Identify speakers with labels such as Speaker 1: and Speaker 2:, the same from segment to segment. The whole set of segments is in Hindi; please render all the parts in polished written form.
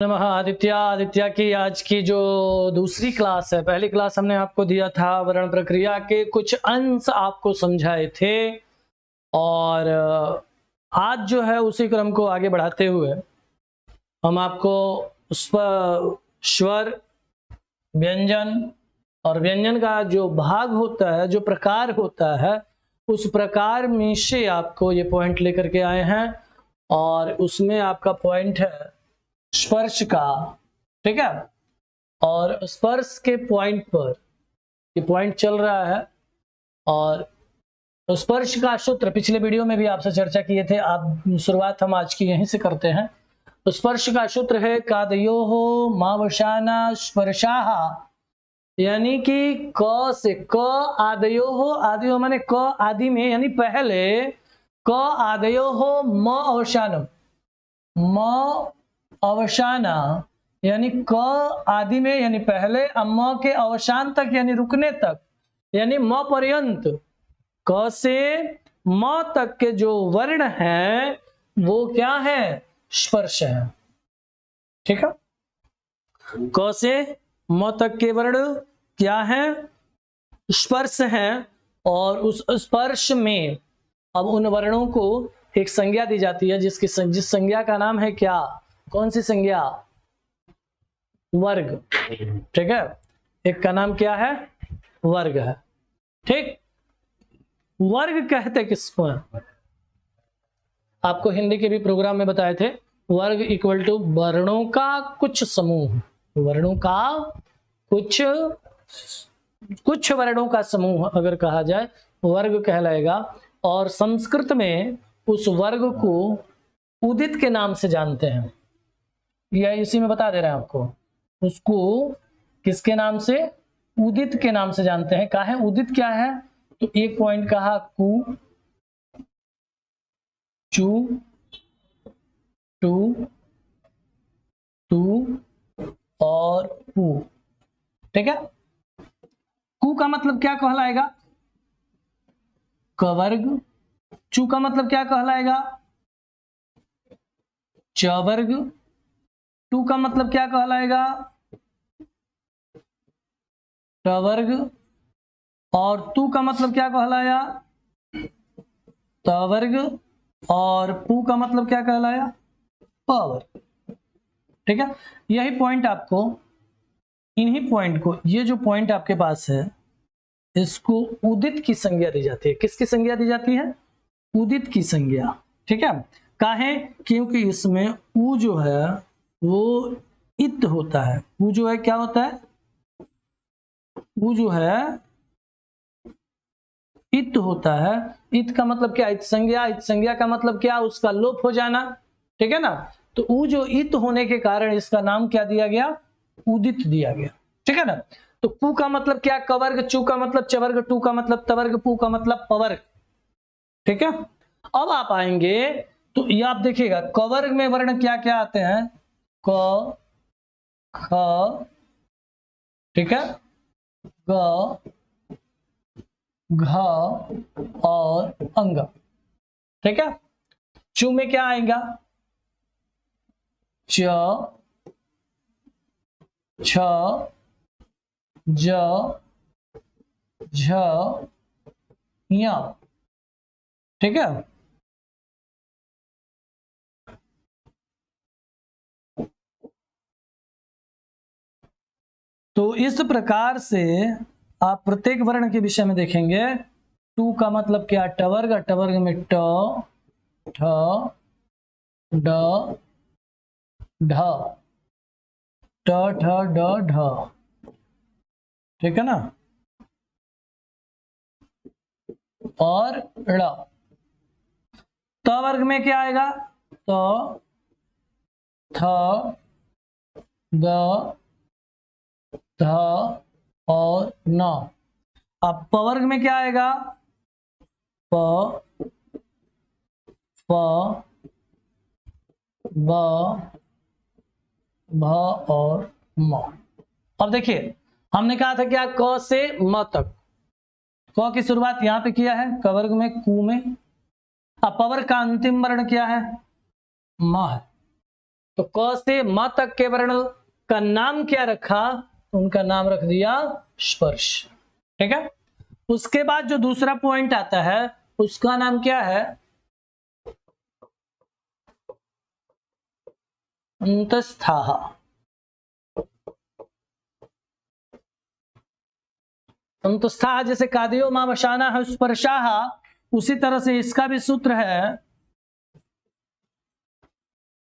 Speaker 1: नमः आदित्य की आज की जो दूसरी क्लास है, पहली क्लास हमने आपको दिया था वर्ण प्रक्रिया के कुछ अंश आपको समझाए थे और आज जो है उसी क्रम को आगे बढ़ाते हुए हम आपको उस पर स्वर, व्यंजन और व्यंजन का जो भाग होता है, जो प्रकार होता है, उस प्रकार में से आपको ये पॉइंट लेकर के आए हैं और उसमें आपका पॉइंट है स्पर्श का। ठीक है, और स्पर्श के पॉइंट पर ये पॉइंट चल रहा है और स्पर्श का सूत्र पिछले वीडियो में भी आपसे चर्चा किए थे। आप शुरुआत हम आज की यहीं से करते हैं। तो स्पर्श का सूत्र है कादयोः मावसाना स्पर्शाः, यानी कि क से क आदयोः, आदयो माने क आदि में यानी पहले, क आदयोः म अवसानम, म अवसाना यानी क आदि में यानी पहले, म के अवसान तक यानी रुकने तक, यानी म पर्यंत, क से म तक के जो वर्ण है वो क्या है? स्पर्श है। ठीक है, क से म तक के वर्ण क्या है? स्पर्श है। और उस स्पर्श में अब उन वर्णों को एक संज्ञा दी जाती है जिस संज्ञा का नाम है क्या? कौन सी संज्ञा? वर्ग। ठीक है, एक का नाम क्या है? वर्ग है। ठीक, वर्ग कहते किसको है? आपको हिंदी के भी प्रोग्राम में बताए थे। वर्ग इक्वल टू वर्णों का कुछ समूह, वर्णों का कुछ वर्णों का समूह अगर कहा जाए वर्ग कहलाएगा। और संस्कृत में उस वर्ग को उदित के नाम से जानते हैं। यह इसी में बता दे रहे हैं आपको, उसको किसके नाम से? उदित के नाम से जानते हैं। कहा है उदित क्या है? तो एक पॉइंट कहा कु, चू, टू, टू और पू। ठीक है, कु का मतलब क्या कहलाएगा? कवर्ग। चू का मतलब क्या कहलाएगा? चवर्ग। टू का मतलब क्या कहलाएगा? टवर्ग। और तू का मतलब क्या कहलाया? तवर्ग। और पू का मतलब क्या कहलाया? पवर्ग। ठीक है, यही पॉइंट आपको, इन्हीं पॉइंट को, ये जो पॉइंट आपके पास है इसको उदित की संज्ञा दी जाती है। किसकी संज्ञा दी जाती है? उदित की संज्ञा। ठीक है, काहे? क्योंकि इसमें उ जो है वो इत होता है। उ जो है क्या होता है? उ जो है इत होता है। इत का मतलब क्या? इत संज्ञा। इत संज्ञा का मतलब क्या? उसका लोप हो जाना। ठीक है ना, तो उ जो इत होने के कारण इसका नाम क्या दिया गया? उदित दिया गया। ठीक है ना, तो पू का मतलब क्या? कवर्ग। चू का मतलब चवर्ग। टू का मतलब तवर्ग। पू का मतलब पवर्ग। ठीक है, अब आप आएंगे तो ये आप देखिएगा कवर्ग में वर्ण क्या क्या आते हैं? क, ख, ठीक है, ग, घ और अंग। ठीक है, चू में क्या आएगा? च, छ, ज, झ, य। ठीक है, तो इस प्रकार से आप प्रत्येक वर्ण के विषय में देखेंगे। टू का मतलब क्या? टवर्ग। टवर्ग में ट, ठ, ड, ढ, ट, ठ, ड, ढ। ठीक है ना, और ड़। त वर्ग में क्या आएगा? तो थ, द, ध और न। अब प वर्ग में क्या आएगा? प, फ, ब, भ और म। अब देखिए हमने कहा था क्या? क से म तक। क की शुरुआत यहां पे किया है कवर्ग में, कु में। अब पवर्ग का अंतिम वर्ण क्या है? म है। तो क से म तक के वर्ण का नाम क्या रखा? उनका नाम रख दिया स्पर्श। ठीक है। उसके बाद जो दूसरा पॉइंट आता है उसका नाम क्या है? अंतस्थाः। अंतस्थाः जैसे कादयो मामशाना है स्पर्शाः, उसी तरह से इसका भी सूत्र है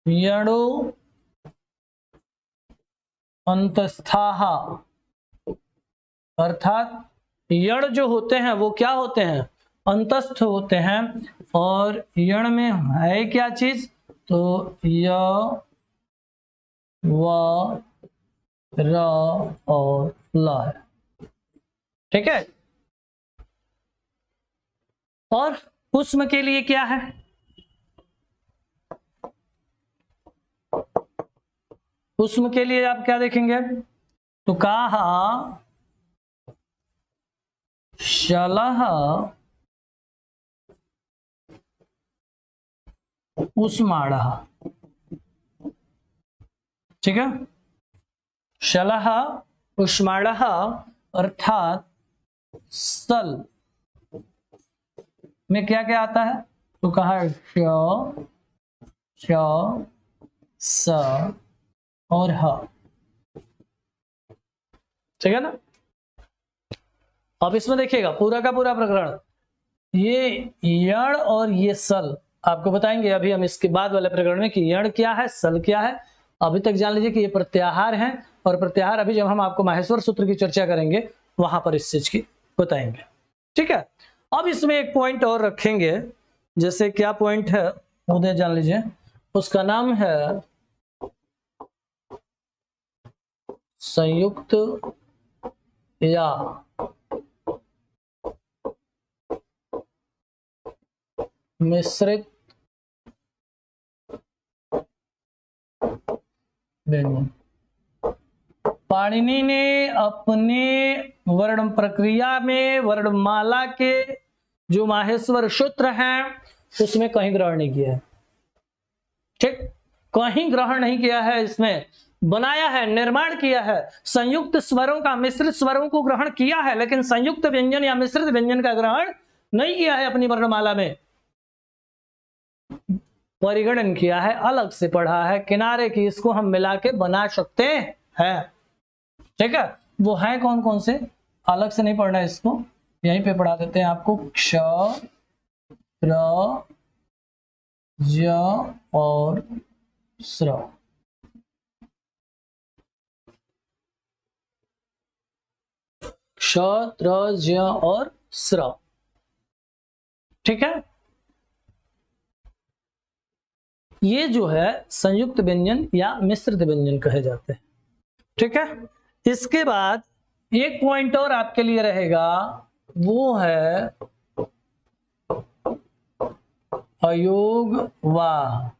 Speaker 1: यणो अंतस्थाः। अर्थात यण जो होते हैं वो क्या होते हैं? अंतस्थ होते हैं। और यण में है क्या चीज? तो य व र और ल है। ठीक है। और उष्म के लिए क्या है? उष्म के लिए आप क्या देखेंगे? तो कहा शलः उष्माणः। ठीक है। शलः उष्माणः अर्थात सल में क्या क्या आता है? तो कहा श, स और ह। ठीक है ना। अब इसमें देखिएगा पूरा का पूरा प्रकरण, ये यण और ये सल आपको बताएंगे अभी हम इसके बाद वाले प्रकरण में कि यण क्या है, सल क्या है। अभी तक जान लीजिए कि ये प्रत्याहार हैं, और प्रत्याहार अभी जब हम आपको माहेश्वर सूत्र की चर्चा करेंगे वहां पर इस चीज की बताएंगे। ठीक है। अब इसमें एक पॉइंट और रखेंगे, जैसे क्या पॉइंट है उदय जान लीजिए, उसका नाम है संयुक्त या मिश्रित व्यंजन। पाणिनि ने अपने वर्ण प्रक्रिया में वर्णमाला के जो माहेश्वर सूत्र हैं उसमें कहीं ग्रहण नहीं किया है। ठीक, कहीं ग्रहण नहीं किया है, इसमें बनाया है, निर्माण किया है। संयुक्त स्वरों का मिश्रित स्वरों को ग्रहण किया है, लेकिन संयुक्त व्यंजन या मिश्रित व्यंजन का ग्रहण नहीं किया है अपनी वर्णमाला में। परिगणन किया है, अलग से पढ़ा है किनारे की, इसको हम मिला के बना सकते हैं। ठीक है। वो है कौन कौन से, अलग से नहीं पढ़ना है, इसको यहीं पे पढ़ा देते हैं आपको। क्ष, प्र, ज और स्र। क्ष, त्र, ज और स्र। ठीक है। ये जो है संयुक्त व्यंजन या मिश्रित व्यंजन कहे जाते हैं। ठीक है। इसके बाद एक पॉइंट और आपके लिए रहेगा, वो है अयोगवाह।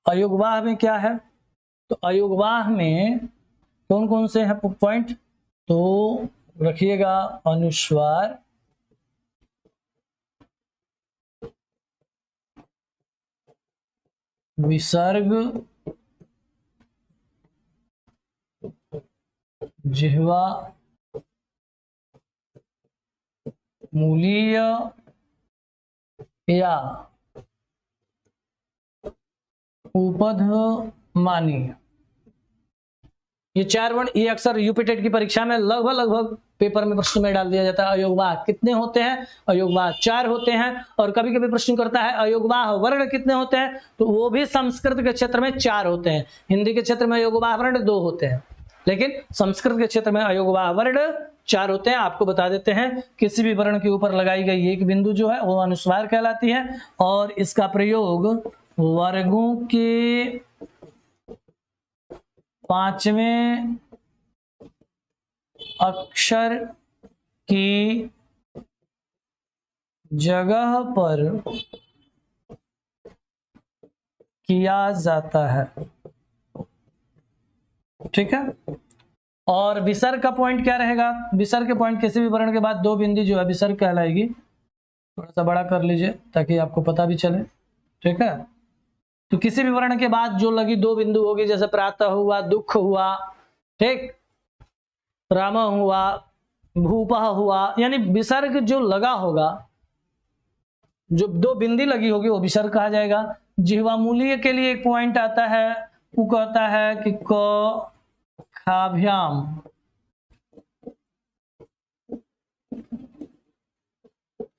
Speaker 1: अयोगवाह में क्या है? तो अयोगवाह में कौन कौन से हैं पॉइंट? तो रखिएगा अनुस्वार, विसर्ग, जिह्वा, मूलीय या उपधमानीय। ये चार वर्ण, ये अक्सर यूपीटेट की परीक्षा में लगभग पेपर में प्रश्न में डाल दिया जाता है। अयोगवाह कितने होते हैं? अयोगवाह 4 होते हैं। और कभी कभी प्रश्न करता है अयोगवाह वर्ण कितने होते हैं? तो वो भी संस्कृत के क्षेत्र में 4 होते हैं। हिंदी के क्षेत्र में अयोगवाह वर्ण 2 होते हैं, लेकिन संस्कृत के क्षेत्र में अयोगवाह वर्ण 4 होते हैं। आपको बता देते हैं, किसी भी वर्ण के ऊपर लगाई गई एक बिंदु जो है वो अनुस्वार कहलाती है, और इसका प्रयोग वर्गों के 5वें अक्षर की जगह पर किया जाता है। ठीक है। और विसर्ग का पॉइंट क्या रहेगा? विसर्ग के पॉइंट किसी भी वर्ण के बाद 2 बिंदी जो है विसर्ग कहलाएगी। थोड़ा सा बड़ा कर लीजिए ताकि आपको पता भी चले। ठीक है। तो किसी भी वर्ण के बाद जो लगी दो बिंदु होगी, जैसे प्रातः हुआ, दुख हुआ, ठीक, राम हुआ, भूपः हुआ, यानी विसर्ग जो लगा होगा, जो दो बिंदी लगी होगी वो विसर्ग कहा जाएगा। जिह्वामूलीय के लिए एक पॉइंट आता है, वो कहता है कि क खाभ्याम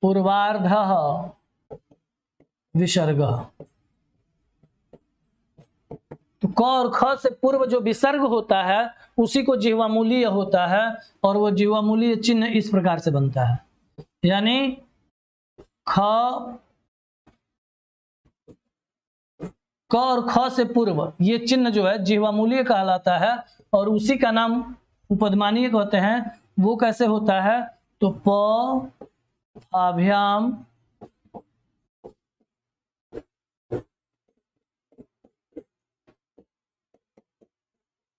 Speaker 1: पूर्वार्धः विसर्ग। तो क और ख से पूर्व जो विसर्ग होता है उसी को जिह्वामूलीय होता है, और वो जिह्वामूलीय चिन्ह इस प्रकार से बनता है, यानी ख, क और ख से पूर्व ये चिन्ह जो है जिह्वामूलीय कहलाता है, और उसी का नाम उपदमानीय कहते हैं। वो कैसे होता है, तो प अभ्याम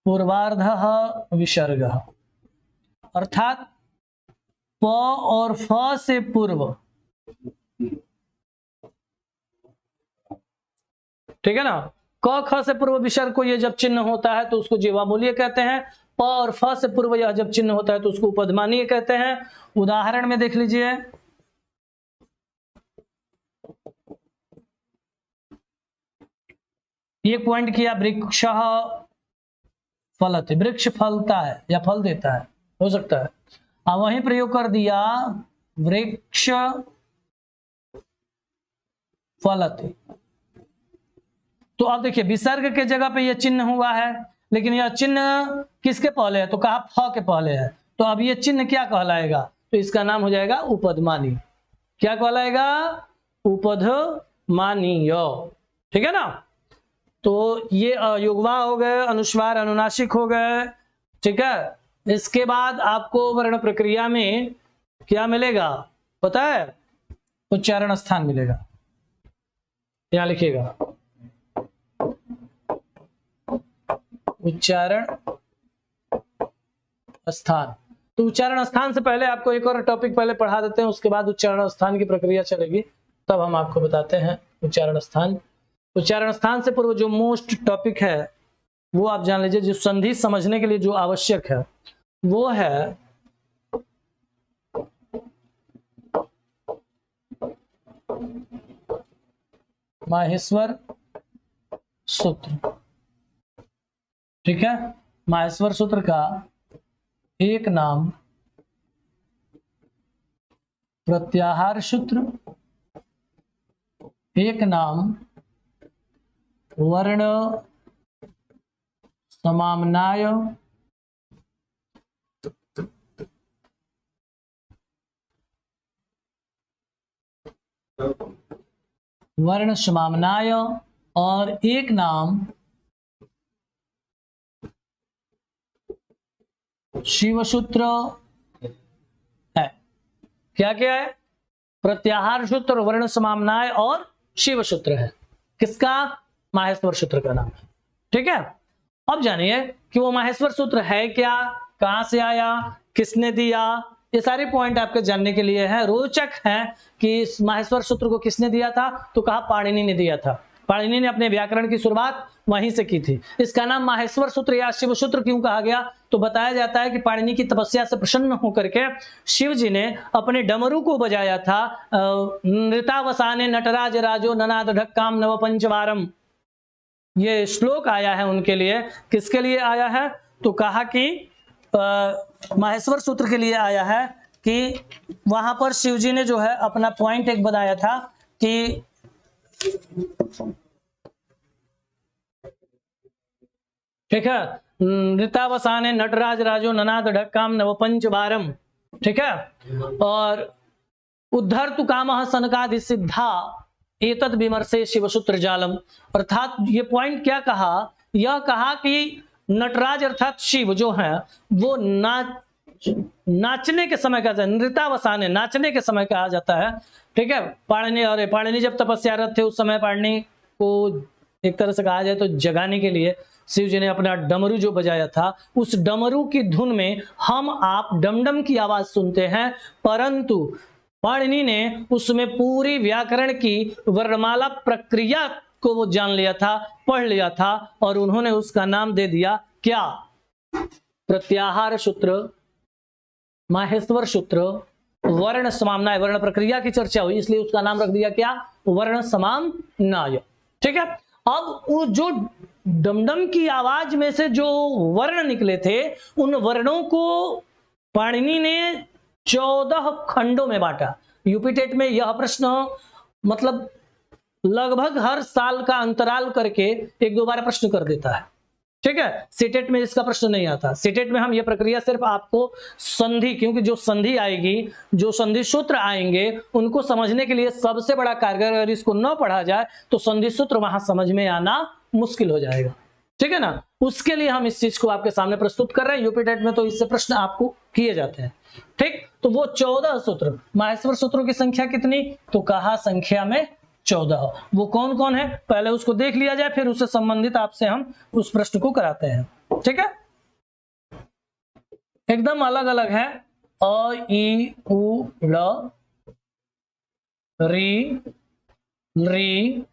Speaker 1: पूर्वार्धः विसर्ग, अर्थात प और फ से पूर्व, ठीक है ना, क ख से पूर्व विसर्ग को ये जब चिन्ह होता है तो उसको जिह्वामूलीय कहते हैं। प और फ से पूर्व यह जब चिन्ह होता है तो उसको उपदमानीय कहते हैं। उदाहरण में देख लीजिए, ये पॉइंट किया वृक्ष फलते, वृक्ष फलता है या फल देता है, हो सकता है। अब वहीं प्रयोग कर दिया वृक्ष फलते, तो अब देखिए विसर्ग के जगह पे ये चिन्ह हुआ है, लेकिन यह चिन्ह किसके पहले है, तो कहा फ के पहले है। तो अब ये चिन्ह क्या कहलाएगा, तो इसका नाम हो जाएगा उपदमानीय। क्या कहलाएगा, उपदमानीय, ठीक है ना। तो ये युग्मा हो गए, अनुस्वार अनुनासिक हो गए, ठीक है। इसके बाद आपको वर्ण प्रक्रिया में क्या मिलेगा पता है, उच्चारण स्थान मिलेगा, यहां लिखिएगा उच्चारण स्थान। तो उच्चारण स्थान से पहले आपको एक और टॉपिक पहले पढ़ा देते हैं, उसके बाद उच्चारण स्थान की प्रक्रिया चलेगी, तब हम आपको बताते हैं उच्चारण स्थान। उच्चारण स्थान से पूर्व जो मोस्ट टॉपिक है वो आप जान लीजिए, जो संधि समझने के लिए जो आवश्यक है वो है माहेश्वर सूत्र, ठीक है। माहेश्वर सूत्र का एक नाम प्रत्याहार सूत्र, एक नाम वर्ण समाम्नाय, वर्ण समाम्नाय, और एक नाम शिवसूत्र है। क्या क्या है, प्रत्याहार सूत्र, वर्ण समाम्नाय और शिवसूत्र है। किसका, माहेश्वर सूत्र का नाम है, ठीक है। अब जानिए कि वो माहेश्वर सूत्र है क्या, कहां से आया, किसने दिया, ये सारे पॉइंट आपके जानने के लिए है, रोचक है कि इस माहेश्वर सूत्र को किसने दिया था, तो कहा पाणिनि ने दिया था। पाणिनि ने अपने व्याकरण की शुरुआत वहीं से की थी। इसका नाम माहेश्वर सूत्र या शिव सूत्र क्यों कहा गया, तो बताया जाता है कि पाणिनि की तपस्या से प्रसन्न होकर के शिव जी ने अपने डमरू को बजाया था। नृतावसाने नटराज राजो ननाद ढक्काम नव पंचवारम, ये श्लोक आया है उनके लिए। किसके लिए आया है, तो कहा कि माहेश्वर सूत्र के लिए आया है कि वहां पर शिव जी ने जो है अपना पॉइंट एक बताया था कि ठीक है, नृतावसाने नटराज राजो ननाद ढक्काम नव पंचवारम, ठीक है। और उद्धर तु कामः सनकादि सिद्धा एतद विमर्शे शिवसूत्र जालम, अर्थात ये पॉइंट क्या कहा, यह कहा कि नटराज अर्थात शिव जो है वो नाचने के समय का, नृतावसाने नाचने के समय कहा जाता है, ठीक है। पाणिनि जब तपस्यारत थे उस समय पाणिनि को एक तरह से कहा जाए तो जगाने के लिए शिव जी ने अपना डमरू जो बजाया था, उस डमरू की धुन में हम आप डमडम की आवाज सुनते हैं, परंतु पाणिनि ने उसमें पूरी व्याकरण की वर्णमाला प्रक्रिया को वो जान लिया था, पढ़ लिया था, और उन्होंने उसका नाम दे दिया क्या? प्रत्याहार सूत्र, माहेश्वर सूत्र, वर्ण समाम्नाय। वर्ण प्रक्रिया की चर्चा हुई इसलिए उसका नाम रख दिया क्या? वर्ण समाम्नाय। ठीक है। अब वो जो डमडम की आवाज में से जो वर्ण निकले थे, उन वर्णों को पाणिनि ने 14 खंडों में बांटा। यूपी टेट में यह प्रश्न मतलब लगभग हर साल का अंतराल करके एक दो बार प्रश्न कर देता है। ठीक है। सीटेट में इसका प्रश्न नहीं आता। सीटेट में हम ये प्रक्रिया सिर्फ आपको संधि, क्योंकि जो संधि आएगी, जो संधि सूत्र आएंगे, उनको समझने के लिए सबसे बड़ा कारगर, अगर इसको न पढ़ा जाए तो संधि सूत्र वहां समझ में आना मुश्किल हो जाएगा। ठीक है ना। उसके लिए हम इस चीज को आपके सामने प्रस्तुत कर रहे हैं। यूपी टेट में तो इससे प्रश्न आपको किए जाते हैं। ठीक। तो वो 14 सूत्र, माहेश्वर सूत्रों की संख्या कितनी? तो कहा संख्या में 14। वो कौन कौन है पहले उसको देख लिया जाए, फिर उससे संबंधित आपसे हम उस प्रश्न को कराते हैं। ठीक है। एकदम अलग अलग है। अ ई उ ल, री री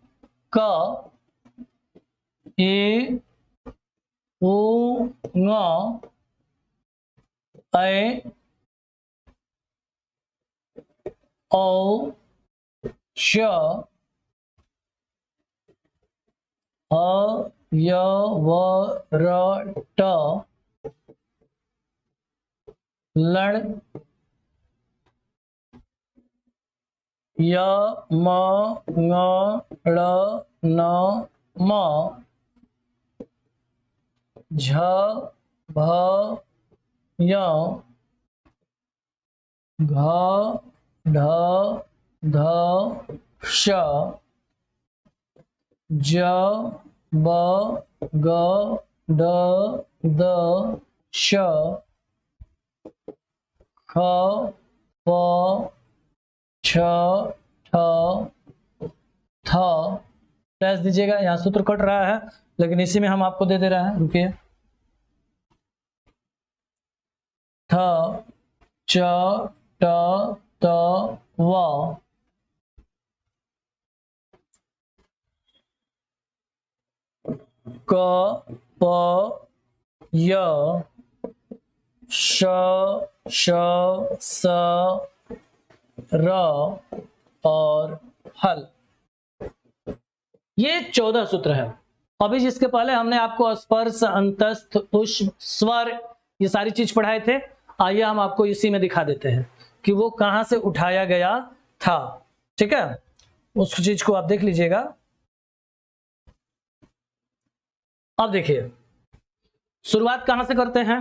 Speaker 1: क, ए उ ङ, ऐ औ श, अ य व र ट, लण, य म ङ ळ न म, झ भ य, घ ढ ध श, ज ब ग ड द श, ख प छ ठ थ। डैश दीजिएगा, यहां सूत्र कट रहा है लेकिन इसी में हम आपको दे दे रहे हैं। रुकिए। थ च ट त व, क प य, श श स र और हल। ये 14 सूत्र है। अभी जिसके पहले हमने आपको स्पर्श, अंतस्थ, पुष्प, स्वर, ये सारी चीज पढ़ाए थे। आइए हम आपको इसी में दिखा देते हैं कि वो कहां से उठाया गया था। ठीक है। उस चीज को आप देख लीजिएगा। अब देखिए शुरुआत कहां से करते हैं।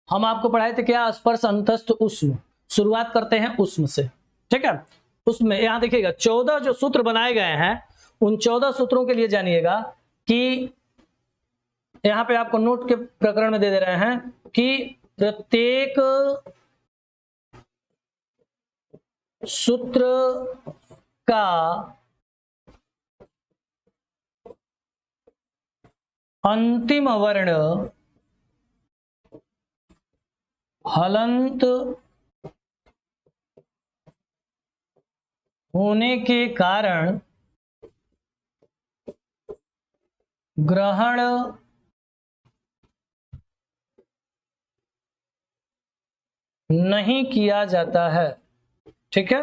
Speaker 1: हम आपको पढ़ाए थे क्या? स्पर्श, अंतस्थ, उष्म। शुरुआत करते हैं उष्म से। ठीक है। उसमें यहां देखिएगा 14 जो सूत्र बनाए गए हैं, उन 14 सूत्रों के लिए जानिएगा कि यहां पे आपको नोट के प्रकरण में दे दे रहे हैं कि प्रत्येक सूत्र का अंतिम वर्ण हलंत होने के कारण ग्रहण नहीं किया जाता है। ठीक है।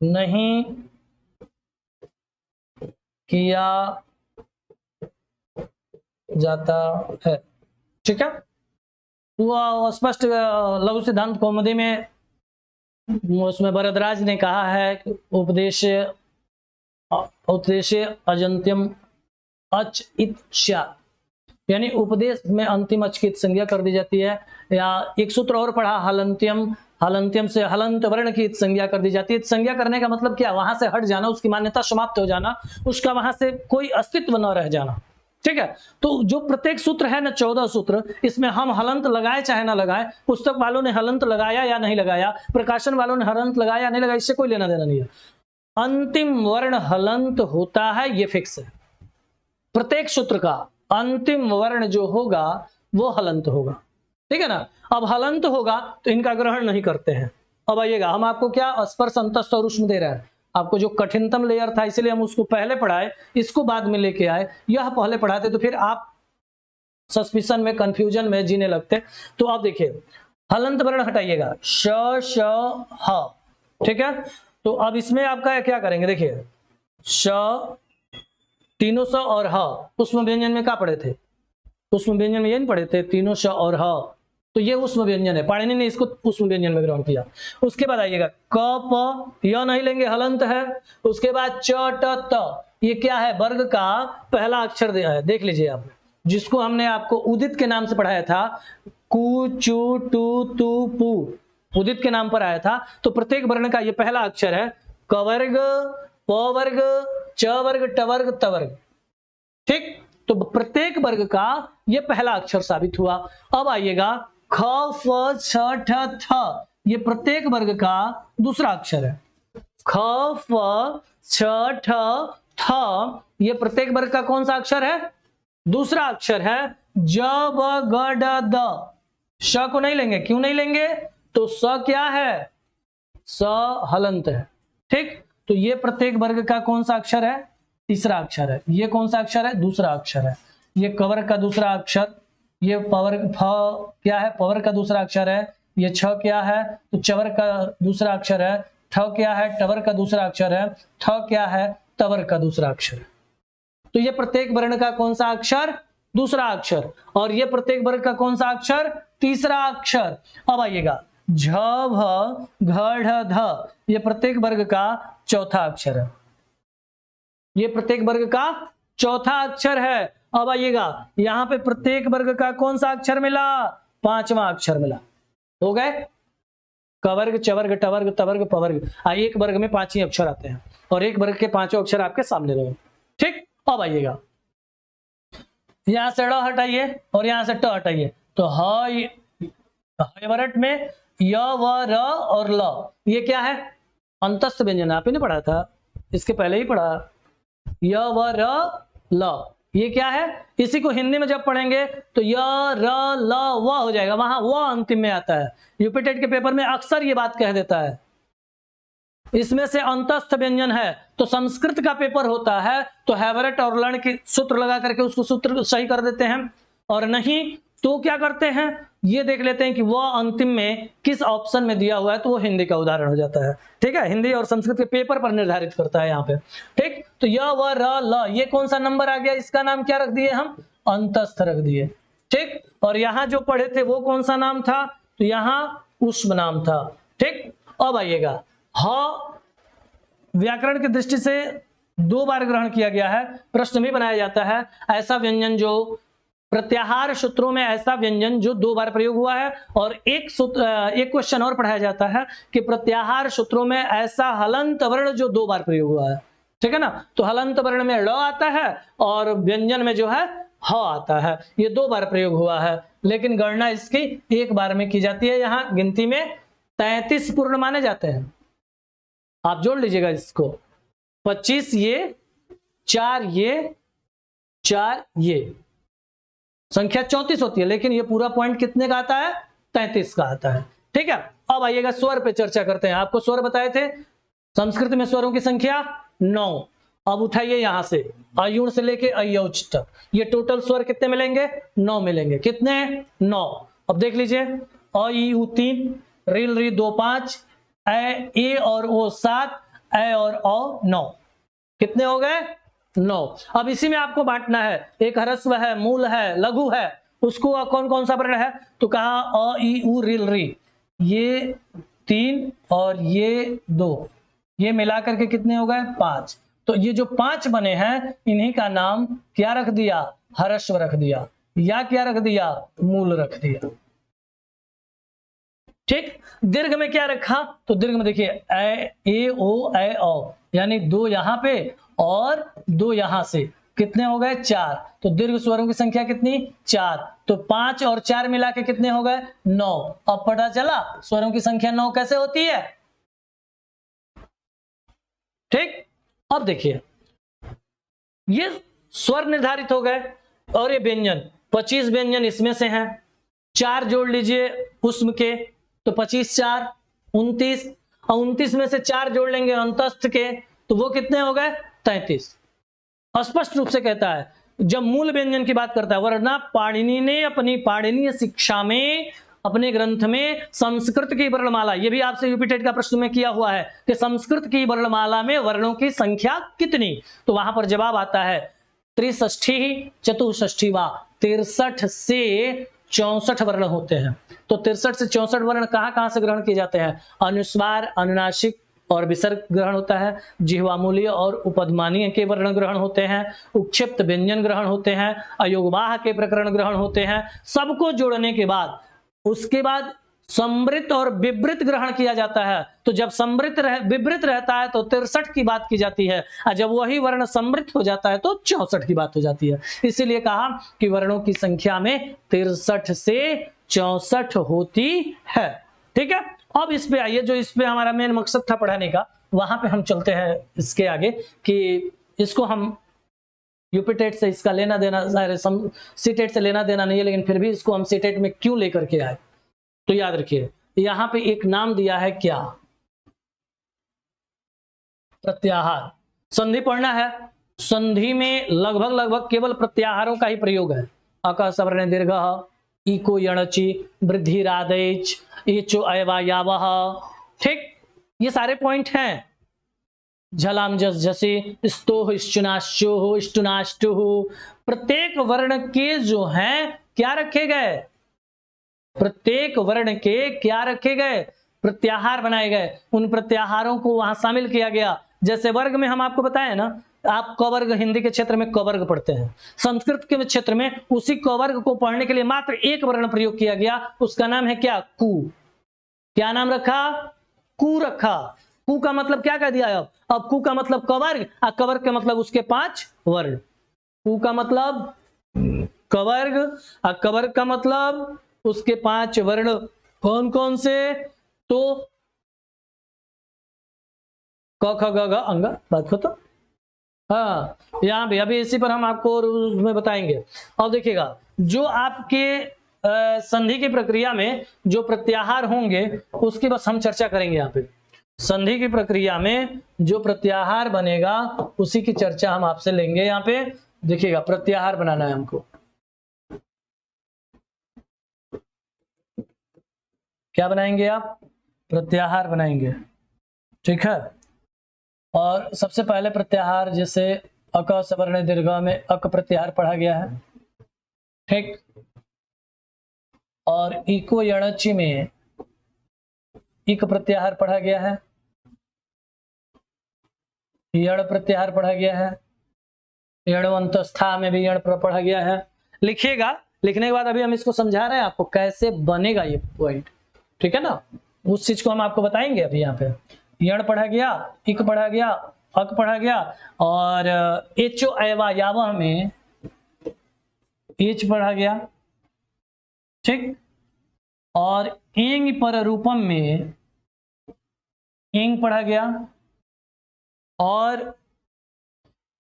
Speaker 1: नहीं किया जाता है। ठीक है। वो स्पष्ट लघु सिद्धांत कौमुदी में उसमें भरद्वाज ने कहा है कि उपदेश अजंत्यम अच इत श्या, यानी उपदेश में अंतिम अच की संज्ञा कर दी जाती है। या एक सूत्र और पढ़ा हलंत्यम, हलंत्यम से हलंत वर्ण की संज्ञा कर दी जाती है। संज्ञा करने का मतलब क्या? वहां से हट जाना, उसकी मान्यता समाप्त हो जाना, उसका वहां से कोई अस्तित्व न रह जाना। ठीक है। तो जो प्रत्येक सूत्र है ना 14 सूत्र, इसमें हम हलंत लगाए चाहे ना लगाए, पुस्तक वालों ने हलंत लगाया या नहीं लगाया, प्रकाशन वालों ने हलंत लगाया या नहीं लगाया, इससे कोई लेना देना नहीं है। अंतिम वर्ण हलंत होता है, ये फिक्स है। प्रत्येक सूत्र का अंतिम वर्ण जो होगा वो हलंत होगा। ठीक है ना। अब हलंत होगा तो इनका ग्रहण नहीं करते हैं। अब आइएगा, हम आपको क्या स्पर्श, अंतस्थ और उष्म दे रहे हैं। आपको जो कठिनतम लेयर था इसलिए हम उसको पहले पढ़ाए, इसको बाद में लेके आए। यह पहले पढ़ाते तो फिर आप सस्पिशन में, कंफ्यूजन में जीने लगते। तो आप देखिए, हलंत वर्ण हटाइएगा, श श ह, ठीक है। तो अब इसमें आपका क्या करेंगे, देखिए श, तीनों स और ह उष्म व्यंजन में क्या पढ़े थे, उष्म व्यंजन में ये नहीं पढ़े थे, तीनों श और ह, तो ये उष्म व्यंजन है, पाणिनि ने इसको उष्म व्यंजन में ग्रहण किया। उसके बाद आइएगा क प, यह नहीं लेंगे, हलंत है। उसके बाद च ट त, ये क्या है, वर्ग का पहला अक्षर दिया है, देख लीजिए आप, जिसको हमने आपको उदित के नाम से पढ़ाया था, कु चु टू तु पु, उदित के नाम पर आया था। तो प्रत्येक वर्ण का ये पहला अक्षर है, क वर्ग, प वर्ग, च वर्ग, ट वर्ग, त वर्ग, ठीक। तो प्रत्येक वर्ग का ये पहला अक्षर साबित हुआ। अब आइएगा ख फ छ ठ थ, ये प्रत्येक वर्ग का दूसरा अक्षर है। ख फ छ ठ थ, ये प्रत्येक वर्ग का कौन सा अक्षर है, दूसरा अक्षर है। ज ब ग ड द, श को नहीं लेंगे, क्यों नहीं लेंगे, तो स क्या है, स हलंत है, ठीक। तो ये प्रत्येक वर्ग का कौन सा अक्षर है, तीसरा अक्षर है। ये कौन सा अक्षर है, दूसरा अक्षर है। ये कवर का दूसरा अक्षर, ये पवर फ क्या है, पवर का दूसरा अक्षर है। ये छ क्या है, तो चवर का दूसरा अक्षर है। ठ क्या है, टवर का दूसरा अक्षर है। थ क्या है, तवर का दूसरा अक्षर है। तो ये प्रत्येक वर्ण का कौन सा अक्षर, दूसरा अक्षर, और ये प्रत्येक वर्ग का कौन सा अक्षर, तीसरा अक्षर। अब आइएगा झ भ घ ढ ध, ये प्रत्येक वर्ग का चौथा अक्षर है, ये प्रत्येक वर्ग का चौथा अक्षर है। अब आइएगा, यहां पे प्रत्येक वर्ग का कौन सा अक्षर मिला, पांचवा अक्षर मिला, हो गए कवर्ग, चवर्ग, टवर्ग, तवर्ग, पवर्ग। एक वर्ग में पांच ही अक्षर आते हैं और एक वर्ग के पांचों अक्षर आपके सामने रहे, ठीक। अब आइएगा, यहां से ड़ हटाइए और यहां से ट हटाइए, तो हयवरट में य व र और ल, ये क्या है, अंतस्थ व्यंजन, आप ही ने पढ़ा था, इसके पहले ही पढ़ा, य व र ल, ये क्या है। इसी को हिंदी में जब पढ़ेंगे तो य र ल व हो जाएगा, वहां व अंतिम में आता है। यूपीटेट के पेपर में अक्सर ये बात कह देता है, इसमें से अंतस्थ व्यंजन है। तो संस्कृत का पेपर होता है तो हैवरेट और लर्न की सूत्र लगा करके उसको सूत्र सही कर देते हैं, और नहीं तो क्या करते हैं, ये देख लेते हैं कि वह अंतिम में किस ऑप्शन में दिया हुआ है, तो वो हिंदी का उदाहरण हो जाता है, ठीक है। हिंदी और संस्कृत के पेपर पर निर्धारित करता है यहाँ पे, ठीक। तो य व र ल, ये कौन सा नंबर आ गया, इसका नाम क्या रख दिए हम, अंतस्थ रख दिए, ठीक। और यहाँ जो पढ़े थे वो कौन सा नाम था, तो यहाँ उष्म नाम था, ठीक। अब आइएगा, ह व्याकरण की दृष्टि से दो बार ग्रहण किया गया है, प्रश्न भी बनाया जाता है, ऐसा व्यंजन जो प्रत्याहार सूत्रों में, ऐसा व्यंजन जो दो बार प्रयोग हुआ है। और एक क्वेश्चन और पढ़ाया जाता है कि प्रत्याहार सूत्रों में ऐसा हलंत वर्ण जो दो बार प्रयोग हुआ है, ठीक है ना। तो हलंत वर्ण में ड़ आता है और व्यंजन में जो है ह आता है, ये दो बार प्रयोग हुआ है, लेकिन गणना इसकी एक बार में की जाती है। यहाँ गिनती में 33 पूर्ण माने जाते हैं, आप जोड़ लीजिएगा इसको, 25 ये, 4 ये, 4 ये, संख्या 34 होती है, लेकिन ये पूरा पॉइंट कितने का आता है, 33 का आता है, ठीक है। अब आइएगा स्वर पे चर्चा करते हैं। आपको स्वर बताए थे, संस्कृत में स्वरों की संख्या 9। अब उठाइए यहां से अयुण से लेके अयौच तक, ये टोटल स्वर कितने मिलेंगे, 9 मिलेंगे, कितने, 9। अब देख लीजिए, अ ई उ 3, रिल री 2 5, ए और ओ 7, ए और औ 9, कितने हो गए, 9। अब इसी में आपको बांटना है, एक ह्रस्व है, मूल है, लघु है, उसको कौन कौन सा वर्ण है, तो कहा अ ई उ रिल री, ये 3 और ये 2, ये मिलाकर के कितने हो गए, 5। तो ये जो 5 बने हैं, इन्हीं का नाम क्या रख दिया, ह्रस्व रख दिया, या क्या रख दिया, मूल रख दिया, ठीक। दीर्घ में क्या रखा, तो दीर्घ में देखिए ए ओ ए ओ, यानी 2 यहां पे और 2 यहां से, कितने हो गए, 4। तो दीर्घ स्वरों की संख्या कितनी, 4। तो 5 और 4 मिला के कितने हो गए, 9। अब पता चला स्वरों की संख्या 9 कैसे होती है, ठीक। अब देखिए, ये स्वर निर्धारित हो गए, और ये व्यंजन 25 व्यंजन इसमें से हैं, 4 जोड़ लीजिए उष्म के, तो 25 4 29, और 29 में से 4 जोड़ लेंगे अंतस्थ के, तो वो कितने हो गए 33। स्पष्ट रूप से कहता है, जब मूल व्यंजन की बात करता है, वरना पाणिनि ने अपनी पाणिनीय शिक्षा में, अपने ग्रंथ में संस्कृत की वर्णमाला, ये भी आपसे यूपी टेट का प्रश्न में किया हुआ है कि संस्कृत की वर्णमाला में वर्णों की संख्या कितनी, तो वहां पर जवाब आता है 63 चतुष्ठी वा, 63 से 64 वर्ण होते हैं। तो 63 से 64 वर्ण कहां कहां से ग्रहण किए जाते हैं? अनुस्वार, अनुनासिक और विसर्ग ग्रहण होता है, जिह्वामूलीय और उपधमानीय के वर्ण ग्रहण होते हैं, उक्षिप्त व्यंजन ग्रहण होते हैं, अयोगवाह के प्रकरण ग्रहण होते हैं। सबको जोड़ने के बाद उसके बाद समृत और विवृत ग्रहण किया जाता है। तो जब विवृत रहता है तो 63 की बात की जाती है, और जब वही वर्ण समृत हो जाता है तो 64 की बात हो जाती है। इसीलिए कहा कि वर्णों की संख्या में 63 से 64 होती है। ठीक है, अब इस पे आइए, जो इस पे हमारा मेन मकसद था पढ़ाने का, वहां पे हम चलते हैं इसके आगे कि इसको हम यूपी टेट से इसका लेना देना, सीटेट से लेना देना नहीं है, लेकिन फिर भी इसको हम सीटेट में क्यों लेकर के आए, तो याद रखिए यहां पे एक नाम दिया है क्या? प्रत्याहार। संधि पढ़ना है, संधि में लगभग केवल प्रत्याहारों का ही प्रयोग है। अक सवर्ण दीर्घ, इको यणचि, वृद्धि रादेच, इचो अयवायावह। ठीक, ये सारे पॉइंट हैं। झलाम जस झसी, स्तोह श्चुनाश्चोह, इष्टुनाष्टुह, प्रत्येक वर्ण के जो हैं क्या रखे गए? प्रत्येक वर्ण के क्या रखे गए? प्रत्याहार बनाए गए। उन प्रत्याहारों को वहां शामिल किया गया। जैसे वर्ग में हम आपको बताए ना, आप कवर्ग हिंदी के क्षेत्र में कवर्ग पढ़ते हैं, संस्कृत के क्षेत्र में उसी कवर्ग को पढ़ने के लिए मात्र एक वर्ण प्रयोग किया गया, उसका नाम है क्या? कु। क्या नाम रखा? कु रखा। कु का मतलब क्या कह दिया? अब कु का मतलब कवर्ग, और कवर्ग का मतलब उसके 5 वर्ण। कु का मतलब कवर्ग, और कवर्ग का मतलब उसके 5 वर्ण। कौन कौन से? तो क ख ग घ अंग, बात को तो हाँ, यहाँ भी अभी इसी पर हम आपको में बताएंगे। अब देखिएगा, जो आपके संधि की प्रक्रिया में जो प्रत्याहार होंगे उसकी बस हम चर्चा करेंगे। यहाँ पे संधि की प्रक्रिया में जो प्रत्याहार बनेगा उसी की चर्चा हम आपसे लेंगे। यहाँ पे देखिएगा, प्रत्याहार बनाना है हमको। क्या बनाएंगे आप? प्रत्याहार बनाएंगे। ठीक है, और सबसे पहले प्रत्याहार, जैसे अक सवर्ण दीर्घ में अक प्रत्याहार पढ़ा गया है। ठीक, और इको यणचि में इक प्रत्याहार पढ़ा गया है, यण प्रत्याहार पढ़ा गया है, यणवंतस्था में भी यण पढ़ा गया है। लिखिएगा, लिखने के बाद अभी हम इसको समझा रहे हैं आपको कैसे बनेगा ये पॉइंट। ठीक है ना, उस चीज को हम आपको बताएंगे। अभी यहाँ पे यण पढ़ा गया, इक पढ़ा गया, अक पढ़ा गया, और एचो अयवा यावह में एच पढ़ा गया। ठीक, और एंग पर रूपम में एंग पढ़ा गया, और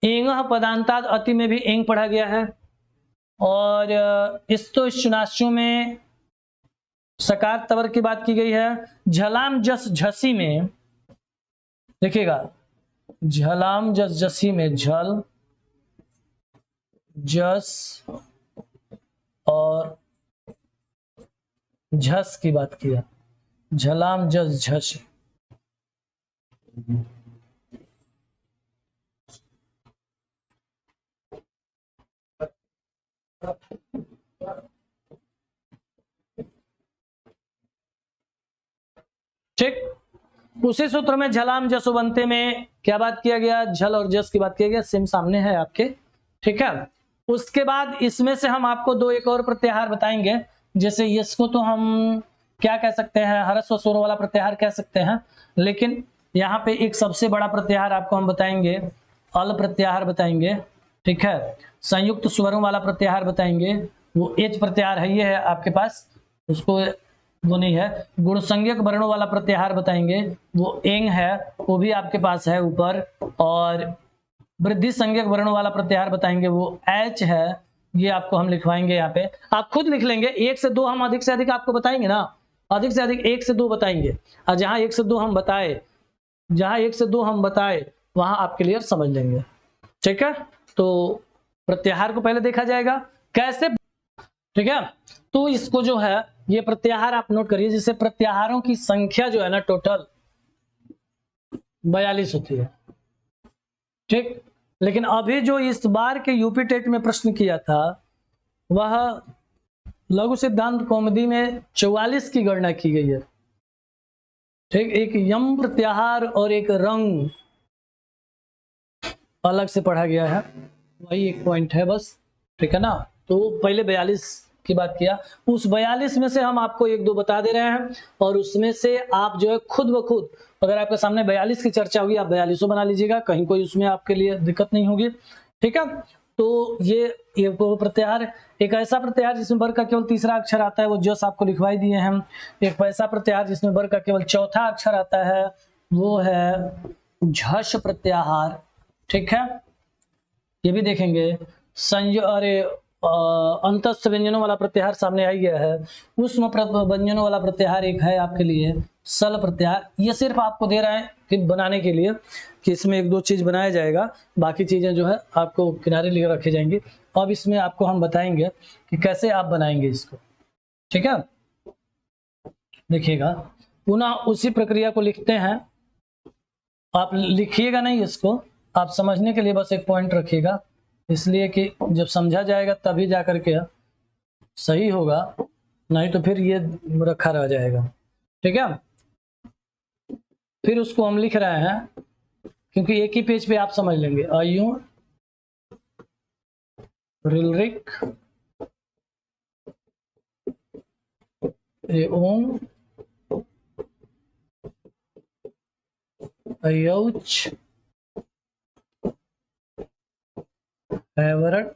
Speaker 1: एंग पदांताद अति में भी एंग पढ़ा गया है, और इस्तोश्चुनाश्चु में सकार तवर की बात की गई है। झलाम जस झसी में देखिएगा, झलाम जस झसी में झल जस और झस की बात किया। झलाम जस झस, ठीक, उसी सूत्र में झलाम जसोबंते में क्या बात किया गया? झल और जस की बात किया गया। सिम सामने है आपके। ठीक है, उसके बाद इसमें से हम आपको दो एक और प्रत्याहार बताएंगे। जैसे इसको तो हम क्या कह सकते हैं, हरस्व स्वरों वाला प्रत्याहार कह सकते हैं, लेकिन यहाँ पे एक सबसे बड़ा प्रत्याहार आपको हम बताएंगे, अल प्रत्याहार बताएंगे। ठीक है, संयुक्त स्वरों वाला प्रत्याहार बताएंगे, वो एच प्रत्याहार है, ये है आपके पास, उसको वो नहीं है। गुण संज्ञक वर्णों वाला प्रत्याहार बताएंगे, वो एंग है, वो भी आपके पास है ऊपर। और वृद्धि संज्ञक वर्णों वाला प्रत्याहार बताएंगे, वो एच है, ये आपको हम लिखवाएंगे यहाँ पे, आप खुद लिख लेंगे। 1 से 2 हम अधिक से अधिक आपको बताएंगे ना, अधिक से अधिक 1 से 2 बताएंगे, और जहां 1 से 2 हम बताए, जहां 1 से 2 हम बताए वहां आप क्लियर समझ लेंगे। ठीक है, तो प्रत्याहार को पहले देखा जाएगा कैसे। ठीक है, तो इसको जो है ये प्रत्याहार आप नोट करिए, जिससे प्रत्याहारों की संख्या जो है ना टोटल 42 होती है। ठीक, लेकिन अभी जो इस बार के यूपी टेट में प्रश्न किया था वह लघु सिद्धांत कौमुदी में 44 की गणना की गई है। ठीक, एक यम प्रत्याहार और एक रंग अलग से पढ़ा गया है, वही एक पॉइंट है बस। ठीक है ना, तो पहले 42 की बात किया, उस 42 में से हम आपको 1-2 बता दे रहे हैं, और उसमें से आप जो है खुद ब खुद, अगर आपके सामने 42 की चर्चा होगी आप 42 बना लीजिएगा, कहीं कोई उसमें आपके लिए दिक्कत नहीं होगी। ठीक है, तो ये प्रत्याहार, एक ऐसा प्रत्याहार जिसमें वर्ग का केवल तीसरा अक्षर आता है, वो जस आपको लिखवाई दिए हैं। एक ऐसा प्रत्याहार जिसमें वर्ग का केवल चौथा अक्षर आता है, वो है झष प्रत्याहार। ठीक है, ये भी देखेंगे। अंतस्थ व्यंजनों वाला प्रत्याहार सामने आ गया है। उष्म व्यंजनों वाला प्रत्याहार एक है आपके लिए सल प्रत्याहार। ये सिर्फ आपको दे रहे हैं कि बनाने के लिए, कि इसमें 1-2 चीज बनाया जाएगा, बाकी चीजें जो है आपको किनारे लिए रखी जाएंगी। अब इसमें आपको हम बताएंगे कि कैसे आप बनाएंगे इसको। ठीक है, देखिएगा, पुनः उसी प्रक्रिया को लिखते हैं। आप लिखिएगा नहीं इसको, आप समझने के लिए बस एक पॉइंट रखिएगा, इसलिए कि जब समझा जाएगा तभी जा करके सही होगा, नहीं तो फिर ये रखा रह जाएगा। ठीक है, फिर उसको हम लिख रहे हैं क्योंकि एक ही पेज पे आप समझ लेंगे। अयू रिलरिक एओं अयौच एवरट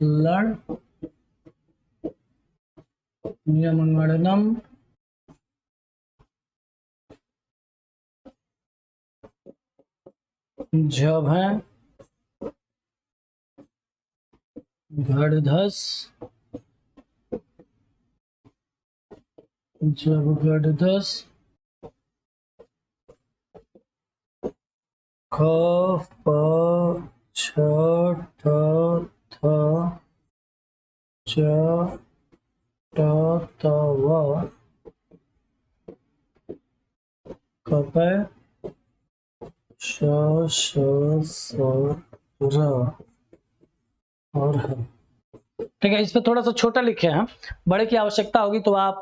Speaker 1: लड़ नियमगणनम जब है घड़धस जब घड़धस ख प छ ठ थ च ट त व कपै श श स र और ह। ठीक है, इस पे थोड़ा सा छोटा लिखे हैं, बड़े की आवश्यकता होगी तो आप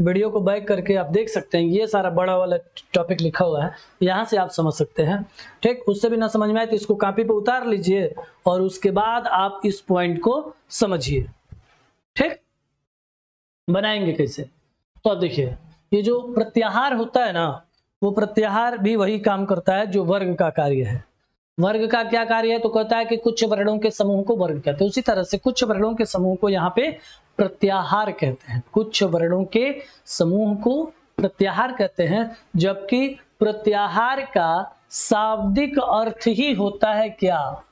Speaker 1: वीडियो को बैक करके आप देख सकते हैं। ये सारा बड़ा वाला टॉपिक लिखा हुआ है, यहाँ से आप समझ सकते हैं। ठीक, उससे भी ना समझ में आए तो इसको कॉपी पे उतार लीजिए और उसके बाद आप इस पॉइंट को समझिए। ठीक, बनाएंगे कैसे, तो अब देखिए, ये जो प्रत्याहार होता है ना, वो प्रत्याहार भी वही काम करता है जो वर्ग का कार्य है। वर्ग का क्या कार्य है, तो कहता है कि कुछ वर्णों के समूह को वर्ग कहते हैं। उसी तरह से कुछ वर्णों के समूह को यहाँ पे प्रत्याहार कहते हैं। कुछ वर्णों के समूह को प्रत्याहार कहते हैं, जबकि प्रत्याहार का शाब्दिक अर्थ ही होता है क्या,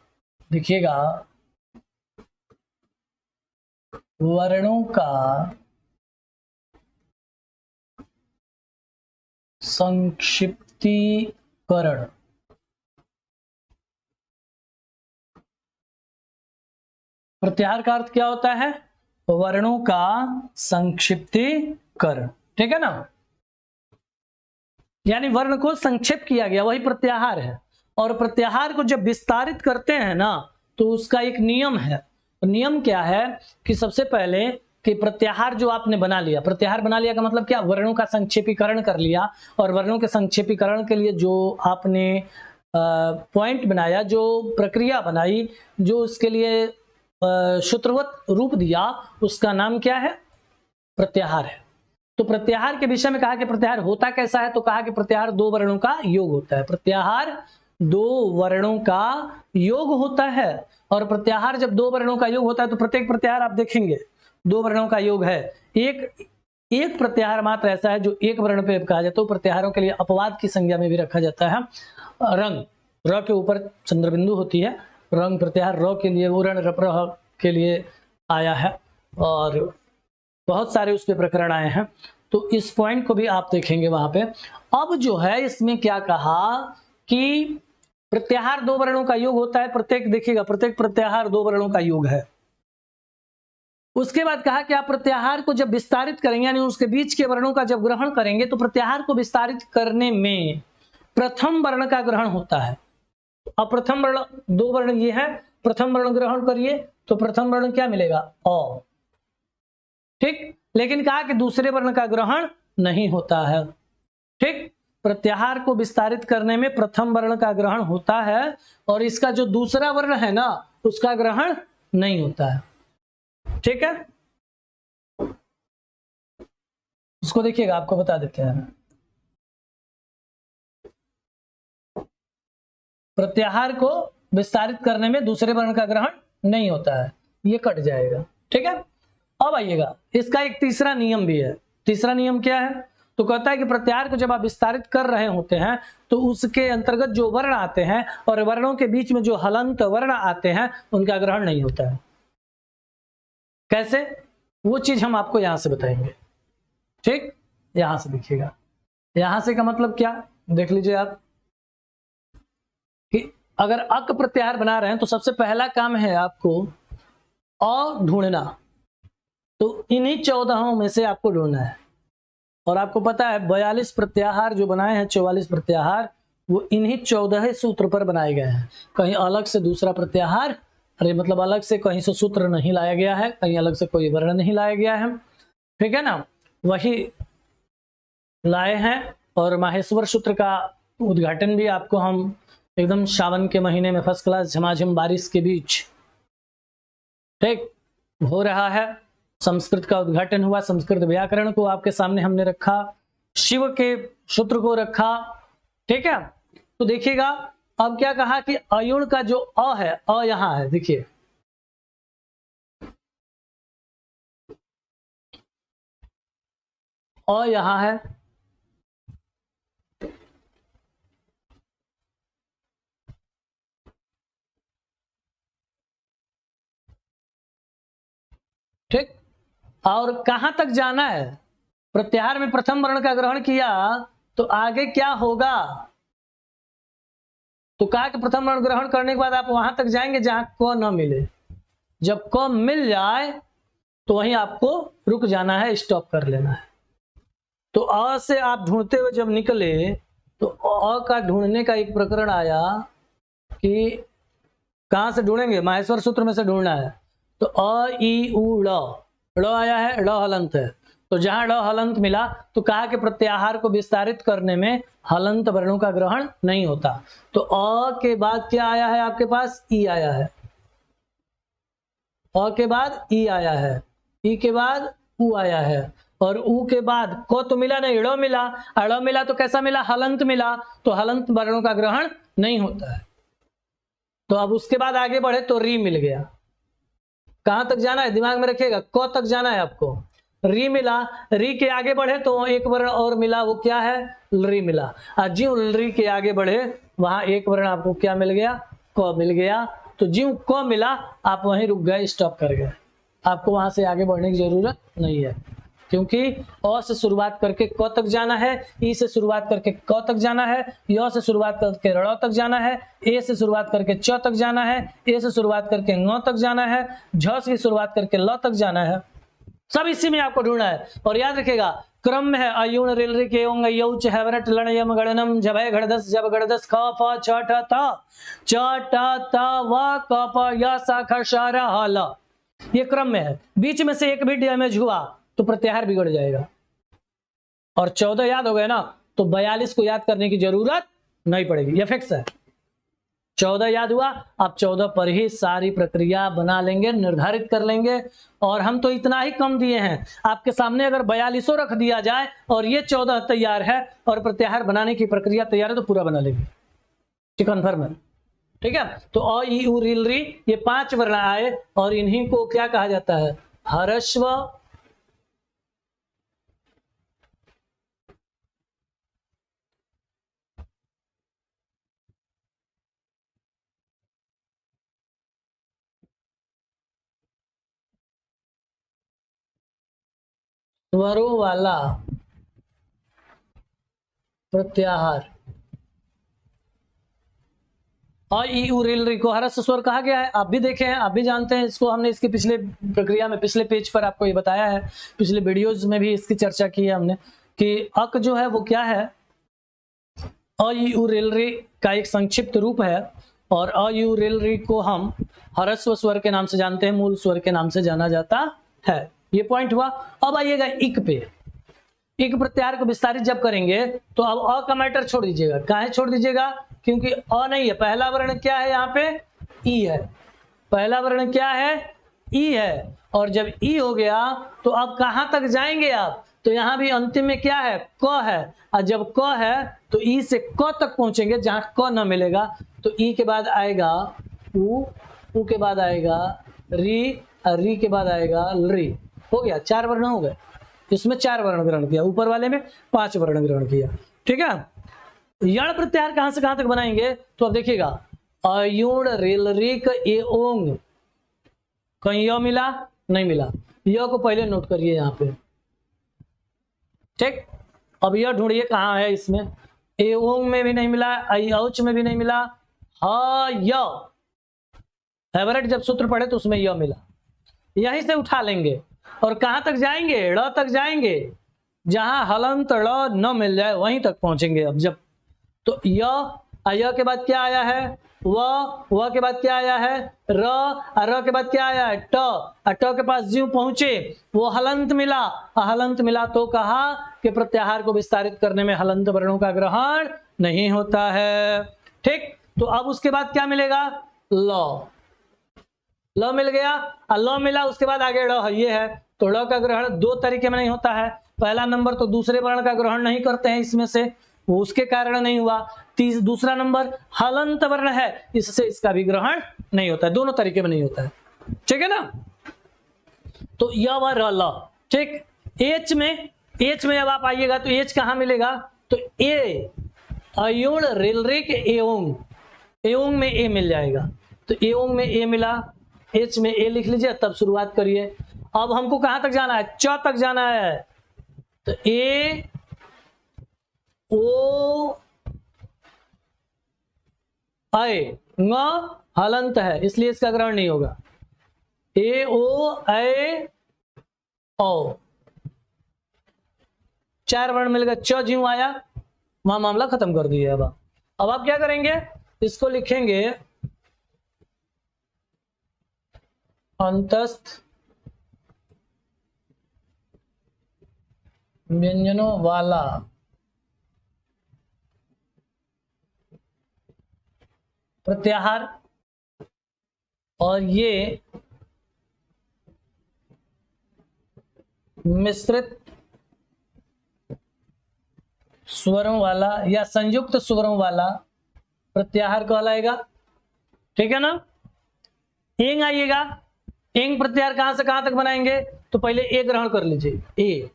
Speaker 1: देखिएगा, वर्णों का संक्षिप्तीकरण। प्रत्याहार का अर्थ क्या होता है, वर्णों का संक्षिप्तीकरण। ठीक है ना, यानी वर्ण को संक्षेप किया गया, वही प्रत्याहार है। और प्रत्याहार को जब विस्तारित करते हैं ना, तो उसका एक नियम है। नियम क्या है कि सबसे पहले कि प्रत्याहार जो आपने बना लिया, प्रत्याहार बना लिया का मतलब क्या, वर्णों का संक्षेपीकरण कर लिया, और वर्णों के संक्षेपीकरण के लिए जो आपने पॉइंट बनाया, जो प्रक्रिया बनाई, जो उसके लिए सूत्रवत रूप दिया, उसका नाम क्या है, प्रत्याहार है। तो प्रत्याहार के विषय में कहा कि प्रत्याहार होता कैसा है, तो कहा कि प्रत्याहार 2 वर्णों का योग होता है। प्रत्याहार 2 वर्णों का योग होता है, और प्रत्याहार जब 2 वर्णों का योग होता है तो प्रत्येक प्रत्याहार आप देखेंगे 2 वर्णों का योग है। एक प्रत्याहार मात्र ऐसा है जो एक वर्ण पे कहा जाता है, तो प्रत्याहारों के लिए अपवाद की संज्ञा में भी रखा जाता है। रंग, र के ऊपर चंद्रबिंदु होती है, रंग प्रत्याहार र के लिए, उरण रप्रह के लिए आया है और बहुत सारे उस पे प्रकरण आए हैं, तो इस पॉइंट को भी आप देखेंगे वहां पे। अब जो है इसमें क्या कहा कि प्रत्याहार दो वर्णों का योग होता है, प्रत्येक देखिएगा प्रत्येक प्रत्याहार दो वर्णों का योग है। उसके बाद कहा कि आप प्रत्याहार को जब विस्तारित करेंगे यानी उसके बीच के वर्णों का जब ग्रहण करेंगे तो प्रत्याहार को विस्तारित करने में प्रथम वर्ण का ग्रहण होता है। अब प्रथम वर्ण दो वर्ण ये है, प्रथम वर्ण ग्रहण करिए तो प्रथम वर्ण क्या मिलेगा? अ। ठीक, लेकिन कहा कि दूसरे वर्ण का ग्रहण नहीं होता है। ठीक, प्रत्याहार को विस्तारित करने में प्रथम वर्ण का ग्रहण होता है और इसका जो दूसरा वर्ण है ना उसका ग्रहण नहीं होता है। ठीक है, उसको देखिएगा, आपको बता देते हैं। प्रत्याहार को विस्तारित करने में दूसरे वर्ण का ग्रहण नहीं होता है, ये कट जाएगा। ठीक है, अब आइएगा, इसका एक तीसरा नियम भी है। तीसरा नियम क्या है? तो कहता है कि प्रत्याहार को जब आप विस्तारित कर रहे होते हैं तो उसके अंतर्गत जो वर्ण आते हैं और वर्णों के बीच में जो हलंत वर्ण आते हैं उनका ग्रहण नहीं होता है। कैसे? वो चीज हम आपको यहां से बताएंगे। ठीक, यहां से देखिएगा, यहां से का मतलब क्या देख लीजिए आप कि अगर अक प्रत्याहार बना रहे हैं तो सबसे पहला काम है आपको अ ढूंढना, तो इन्हीं 14 में से आपको ढूंढना है। और आपको पता है 42 प्रत्याहार जो बनाए हैं, 44 प्रत्याहार, वो इन्हीं 14 सूत्र पर बनाए गए हैं। कहीं अलग से दूसरा प्रत्याहार, अरे मतलब अलग से कहीं से सूत्र नहीं लाया गया है, कहीं अलग से कोई वर्ण नहीं लाया गया है। ठीक है ना, वही लाए हैं। और माहेश्वर सूत्र का उद्घाटन भी आपको हम एकदम सावन के महीने में फर्स्ट क्लास झमाझम बारिश के बीच ठीक हो रहा है। संस्कृत का उद्घाटन हुआ, संस्कृत व्याकरण को आपके सामने हमने रखा, शिव के सूत्र को रखा। ठीक है, तो देखिएगा अब क्या कहा कि अयुण का जो अ है, अ यहां है, देखिए अ यहां है, ठीक। और कहां तक जाना है? प्रत्याहार में प्रथम वर्ण का ग्रहण किया तो आगे क्या होगा? तो कहा कि प्रथम वर्ण ग्रहण करने के बाद आप वहां तक जाएंगे जहां क न मिले। जब क मिल जाए तो वहीं आपको रुक जाना है, स्टॉप कर लेना है। तो अ से आप ढूंढते हुए जब निकले तो अ का ढूंढने का एक प्रकरण आया कि कहां से ढूंढेंगे? माहेश्वर सूत्र में से ढूंढना है। तो अ ई उ ड़ आया है, ड़ हलंत है, तो जहां ड़ हलंत मिला तो कहा कि प्रत्याहार को विस्तारित करने में हलंत वर्णों का ग्रहण नहीं होता। तो अ के बाद क्या आया है आपके पास? ई आया है, अ के बाद ई आया है, ई के बाद उ आया है, और उ के बाद को तो मिला नहीं, ड़ मिला, ड़ मिला तो कैसा मिला? हलंत मिला, तो हलंत वर्णों का ग्रहण नहीं होता है। तो अब उसके बाद आगे बढ़े तो री मिल गया। कहां तक जाना है दिमाग में रखिएगा, क तक जाना है आपको। री मिला, री के आगे बढ़े तो एक वर्ण और मिला, वो क्या है? री मिला। ज्यों री के आगे बढ़े वहां एक वर्ण आपको क्या मिल गया? क मिल गया। तो ज्यों क मिला आप वहीं रुक गए, स्टॉप कर गए, आपको वहां से आगे बढ़ने की जरूरत नहीं है, क्योंकि अ से शुरुआत करके क तक जाना है, ई से शुरुआत करके क तक जाना है, य से शुरुआत करके ड़ तक जाना है, ए से शुरुआत करके च तक जाना है, ए से शुरुआत करके ङ तक जाना है, झ से शुरुआत करके ल तक जाना है। सब इसी में आपको ढूंढना है। और याद रखिएगा क्रम में है अयुण रिल रि के ओंग यौच हैवरट लण यम गणनम झभय घड़दस जब गड़दस ख फ छ ठ त व क प य स ख श र ह ल। ये क्रम में है, बीच में से एक भी डैमेज हुआ तो प्रत्याहार बिगड़ जाएगा। और 14 याद हो गए ना, तो 42 को याद करने की जरूरत नहीं पड़ेगी, ये फिक्स है। 14 याद हुआ, आप 14 पर ही सारी प्रक्रिया बना लेंगे, निर्धारित कर लेंगे। और हम तो इतना ही कम दिए हैं, आपके सामने अगर 42 रख दिया जाए और ये 14 तैयार है और प्रत्याहार बनाने की प्रक्रिया तैयार है तो पूरा बना लेंगे, कन्फर्म है। ठीक है, तो अ ई उ रिल री ये 5 वर्ण आए और इन्हीं को क्या कहा जाता है? हरस्व स्वरों वाला प्रत्याहार। और ई उ रिल री को हरस स्वर कहा गया है, आप भी देखे हैं, आप भी जानते हैं इसको, हमने इसकी पिछले प्रक्रिया में पिछले पेज पर आपको ये बताया है, पिछले वीडियोज में भी इसकी चर्चा की है हमने कि अक जो है वो क्या है, अ ई उ रिल री का एक संक्षिप्त रूप है। और अ ई उ रिल री को हम हरस्व स्वर के नाम से जानते हैं, मूल स्वर के नाम से जाना जाता है। ये पॉइंट हुआ। अब आइएगा इक पे। इक प्रत्याहार को विस्तारित जब करेंगे तो अब अ का मैटर छोड़ दीजिएगा। काहे छोड़ दीजिएगा? क्योंकि अ नहीं है, पहला वर्ण क्या है यहाँ पे? ई है। पहला वर्ण क्या है? ई है। और जब ई हो गया तो अब कहां तक जाएंगे आप? तो यहां भी अंतिम में क्या है? क है। और जब क है तो ई से क तक पहुंचेंगे, जहां क न मिलेगा तो ई के बाद आएगा उ के बाद आएगा री, और री के बाद आएगा री। हो गया, 4 वर्ण हो गए। इसमें 4 वर्ण ग्रहण किया, ऊपर वाले में 5 वर्ण ग्रहण किया। ठीक है। यण प्रत्याहार कहां से कहां तक बनाएंगे? तो अब देखिएगा, अयुण रिल रिक ए ओंग, कहीं य मिला? नहीं मिला। य को पहले नोट करिए यहां पे। ठीक। अब यह ढूंढिए कहां है इसमें। ए ओंग में भी नहीं मिला, औच में भी नहीं मिला। एवरेट जब सूत्र पढ़े तो उसमें यह मिला, यहीं से उठा लेंगे और कहां तक जाएंगे? ड़ तक जाएंगे। जहां हलंत ड़ न मिल जाए वहीं तक पहुंचेंगे। अब जब तो य के बाद क्या आया है? व के बाद क्या आया है? र के बाद क्या आया है? ट के पास ज्यों पहुंचे वो हलंत मिला। हलंत मिला तो कहा कि प्रत्याहार को विस्तारित करने में हलंत वर्णों का ग्रहण नहीं होता है। ठीक। तो अब उसके बाद क्या मिलेगा? ल मिल गया। ल मिला, उसके बाद आगे ड़ है, ये है। तो ड़ का ग्रहण 2 तरीके में नहीं होता है। पहला नंबर तो दूसरे वर्ण का ग्रहण नहीं करते हैं इसमें से, वो उसके कारण नहीं हुआ। दूसरा नंबर हलंत वर्ण है, इससे इसका भी ग्रहण नहीं होता है। दोनों तरीके में नहीं होता है। ठीक है ना। तो य व र ल। ठीक। एच में अब आप आइएगा तो एच कहां मिलेगा? तो ए अयुण रिल रिक एओंग, एओंग में ए मिल जाएगा। तो एओंग में ए मिला, एच में ए लिख लीजिए, तब शुरुआत करिए। अब हमको कहां तक जाना है? च तक जाना है। तो ए ओ आए न हलंत है, इसलिए इसका ग्रहण नहीं होगा। ए ओ ए ओ, 4 वर्ण मिल गए। च ज्यों आया वहां मामला खत्म कर दिया। अब आप क्या करेंगे? इसको लिखेंगे अंतस्थ व्यंजनों वाला प्रत्याहार, और ये मिश्रित स्वरों वाला या संयुक्त स्वरों वाला प्रत्याहार कहलाएगा। ठीक है ना। एंग आइएगा। एंग प्रत्याहार कहां से कहां तक बनाएंगे? तो पहले ए ग्रहण कर लीजिए। ए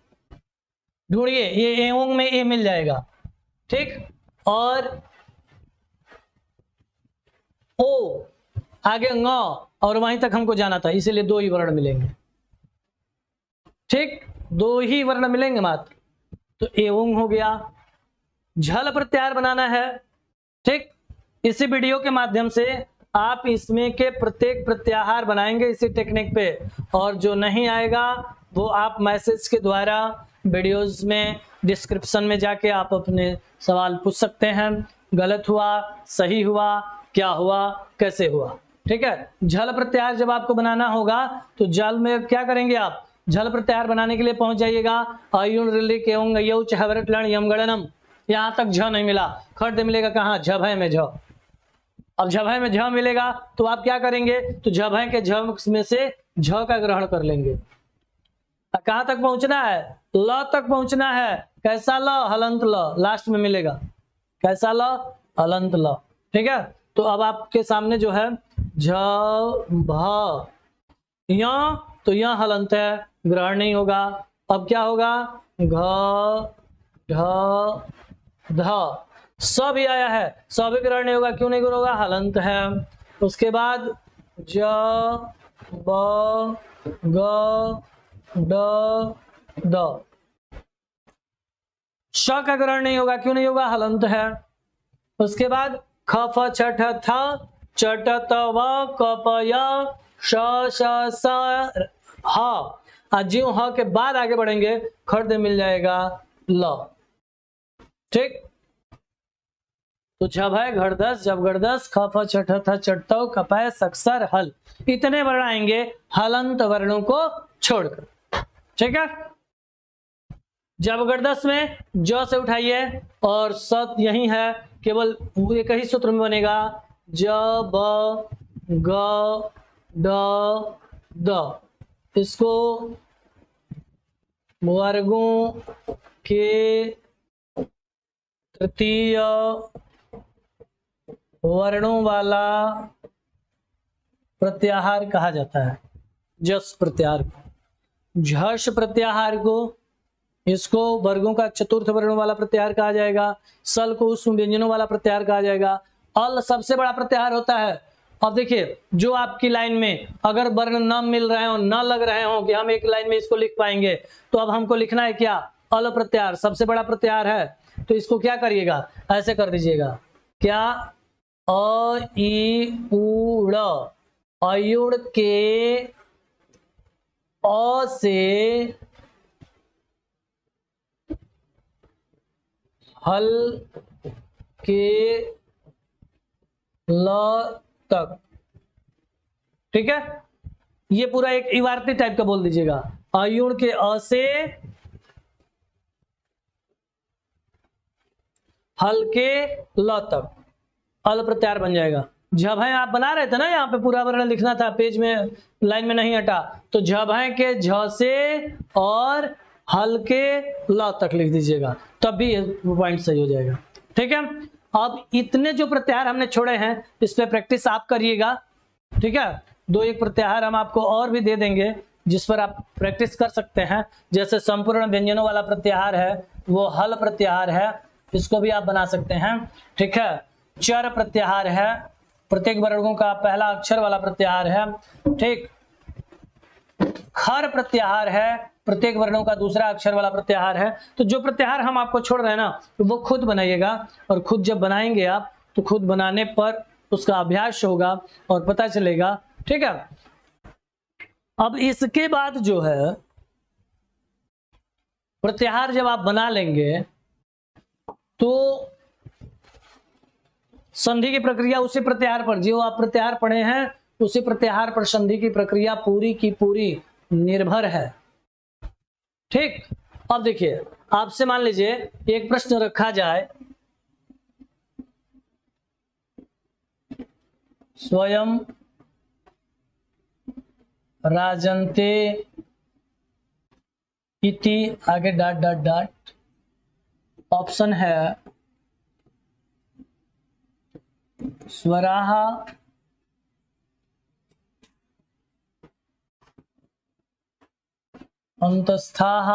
Speaker 1: ढूंढिए, ये एंग में ए मिल जाएगा। ठीक। और ओ आगे ng, और वहीं तक हमको जाना था, इसीलिए 2 ही वर्ण मिलेंगे। ठीक, 2 ही वर्ण मिलेंगे मात्र। तो एवं हो गया। झल प्रत्याहार बनाना है। ठीक। इसी वीडियो के माध्यम से आप इसमें के प्रत्येक प्रत्याहार बनाएंगे इसी टेक्निक पे, और जो नहीं आएगा वो आप मैसेज के द्वारा वीडियोस में डिस्क्रिप्शन में जाके आप अपने सवाल पूछ सकते हैं। गलत हुआ, सही हुआ, क्या हुआ, कैसे हुआ। ठीक है। झल प्रत्याहार जब आपको बनाना होगा तो जल में क्या करेंगे आप? झल प्रत्याहार बनाने के लिए पहुंच जाइएगा अयुण रिलिक एवं यौच हवरट लण यमगणनम। यहां तक झ नहीं मिला, खर्द मिलेगा कहां? झभय में झ। अब झभय में झ मिलेगा तो आप क्या करेंगे? तो झभय के झ में से झ का ग्रहण कर लेंगे। कहां तक पहुंचना है? ल तक पहुंचना है। कैसा ल? हलंत ल, लास्ट में मिलेगा। कैसा ल? हलंत ल। ठीक है। तो अब आपके सामने जो है झ भ, यहाँ तो यहाँ हलंत है, ग्रहण नहीं होगा। अब क्या होगा? घ ढ ध, स भी आया है, स भी ग्रहण नहीं होगा। क्यों नहीं ग्रहण होगा? हलंत है। उसके बाद ज ब ग ड द। श का ग्रहण नहीं होगा, क्यों नहीं होगा? हलंत है। उसके बाद ख फ छ ठ थ चट त व क प य श श स ह। ज्यों ह के बाद आगे बढ़ेंगे खर्द मिल जाएगा ल। ठीक, तो जब है घड़दस, जब घड़दस, ख फ छ ठ थ चटतौ कपय सक्सर हल, इतने वर्ण आएंगे हलंत वर्णों को छोड़कर। ठीक है, जब गर्दस में ज से उठाइए और सत यही है, केवल एक ही सूत्र में बनेगा, ज ब ग ड द। इसको वर्गों के तृतीय वर्णों वाला प्रत्याहार कहा जाता है। जस प्रत्याहार को, झष प्रत्याहार को, इसको वर्गों का चतुर्थ वर्णों वाला प्रत्याहार कहा जाएगा। सल को उष्म व्यंजनों वाला प्रत्याहार कहा जाएगा। अल सबसे बड़ा प्रत्याहार होता है। अब देखिए, जो आपकी लाइन में अगर वर्ण न मिल रहे हो, न लग रहे हो कि हम एक लाइन में इसको लिख पाएंगे, तो अब हमको लिखना है क्या? अल प्रत्याहार सबसे बड़ा प्रत्याहार है। तो इसको क्या करिएगा? ऐसे कर दीजिएगा, क्या? अ ई उ ड़, अयुड़ के अ से हल के ल तक। ठीक है, ये पूरा एक इबारती टाइप का बोल दीजिएगा। अयुण के अ से हल के ल तक अल प्रत्याहार बन जाएगा। जब है आप बना रहे थे ना, यहाँ पे पूरा वर्ण लिखना था, पेज में लाइन में नहीं हटा, तो जब है के झ से और हल के ल तक लिख दीजिएगा, तब भी पॉइंट सही हो जाएगा। ठीक है, अब इतने जो प्रत्याहार हमने छोड़े हैं, इस पे प्रैक्टिस आप करिएगा। ठीक है, दो एक प्रत्याहार हम आपको और भी दे देंगे जिस पर आप प्रैक्टिस कर सकते हैं। जैसे संपूर्ण व्यंजनों वाला प्रत्याहार है, वो हल प्रत्याहार है, इसको भी आप बना सकते हैं। ठीक है, चर प्रत्याहार है, प्रत्येक वर्गों का पहला अक्षर वाला प्रत्याहार है। ठीक, खर प्रत्याहार है, प्रत्येक वर्णों का दूसरा अक्षर वाला प्रत्याहार है। तो जो प्रत्याहार हम आपको छोड़ रहे हैं ना, तो वो खुद बनाइएगा, और खुद जब बनाएंगे आप, तो खुद बनाने पर उसका अभ्यास होगा और पता चलेगा। ठीक है, अब इसके बाद जो है प्रत्याहार जब आप बना लेंगे, तो संधि की प्रक्रिया उसी प्रत्याहार पर, जो आप प्रत्याहार पढ़े हैं उसी प्रत्याहार पर संधि की प्रक्रिया पूरी की पूरी निर्भर है। ठीक, अब देखिए, आपसे मान लीजिए एक प्रश्न रखा जाए, स्वयं राजन्ते इति, आगे डॉट डॉट डॉट, ऑप्शन है स्वराः अंतस्थाः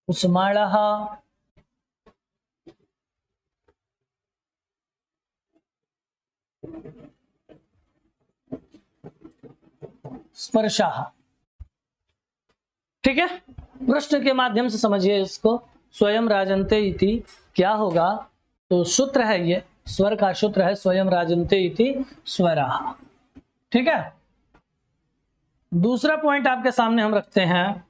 Speaker 1: उष्माणः स्पर्शाः। ठीक है, प्रश्न के माध्यम से समझिए इसको। स्वयं राजन्ते इति क्या होगा? तो सूत्र है, ये स्वर का सूत्र है, स्वयं राजन्ते इति स्वराः। ठीक है, दूसरा पॉइंट आपके सामने हम रखते हैं,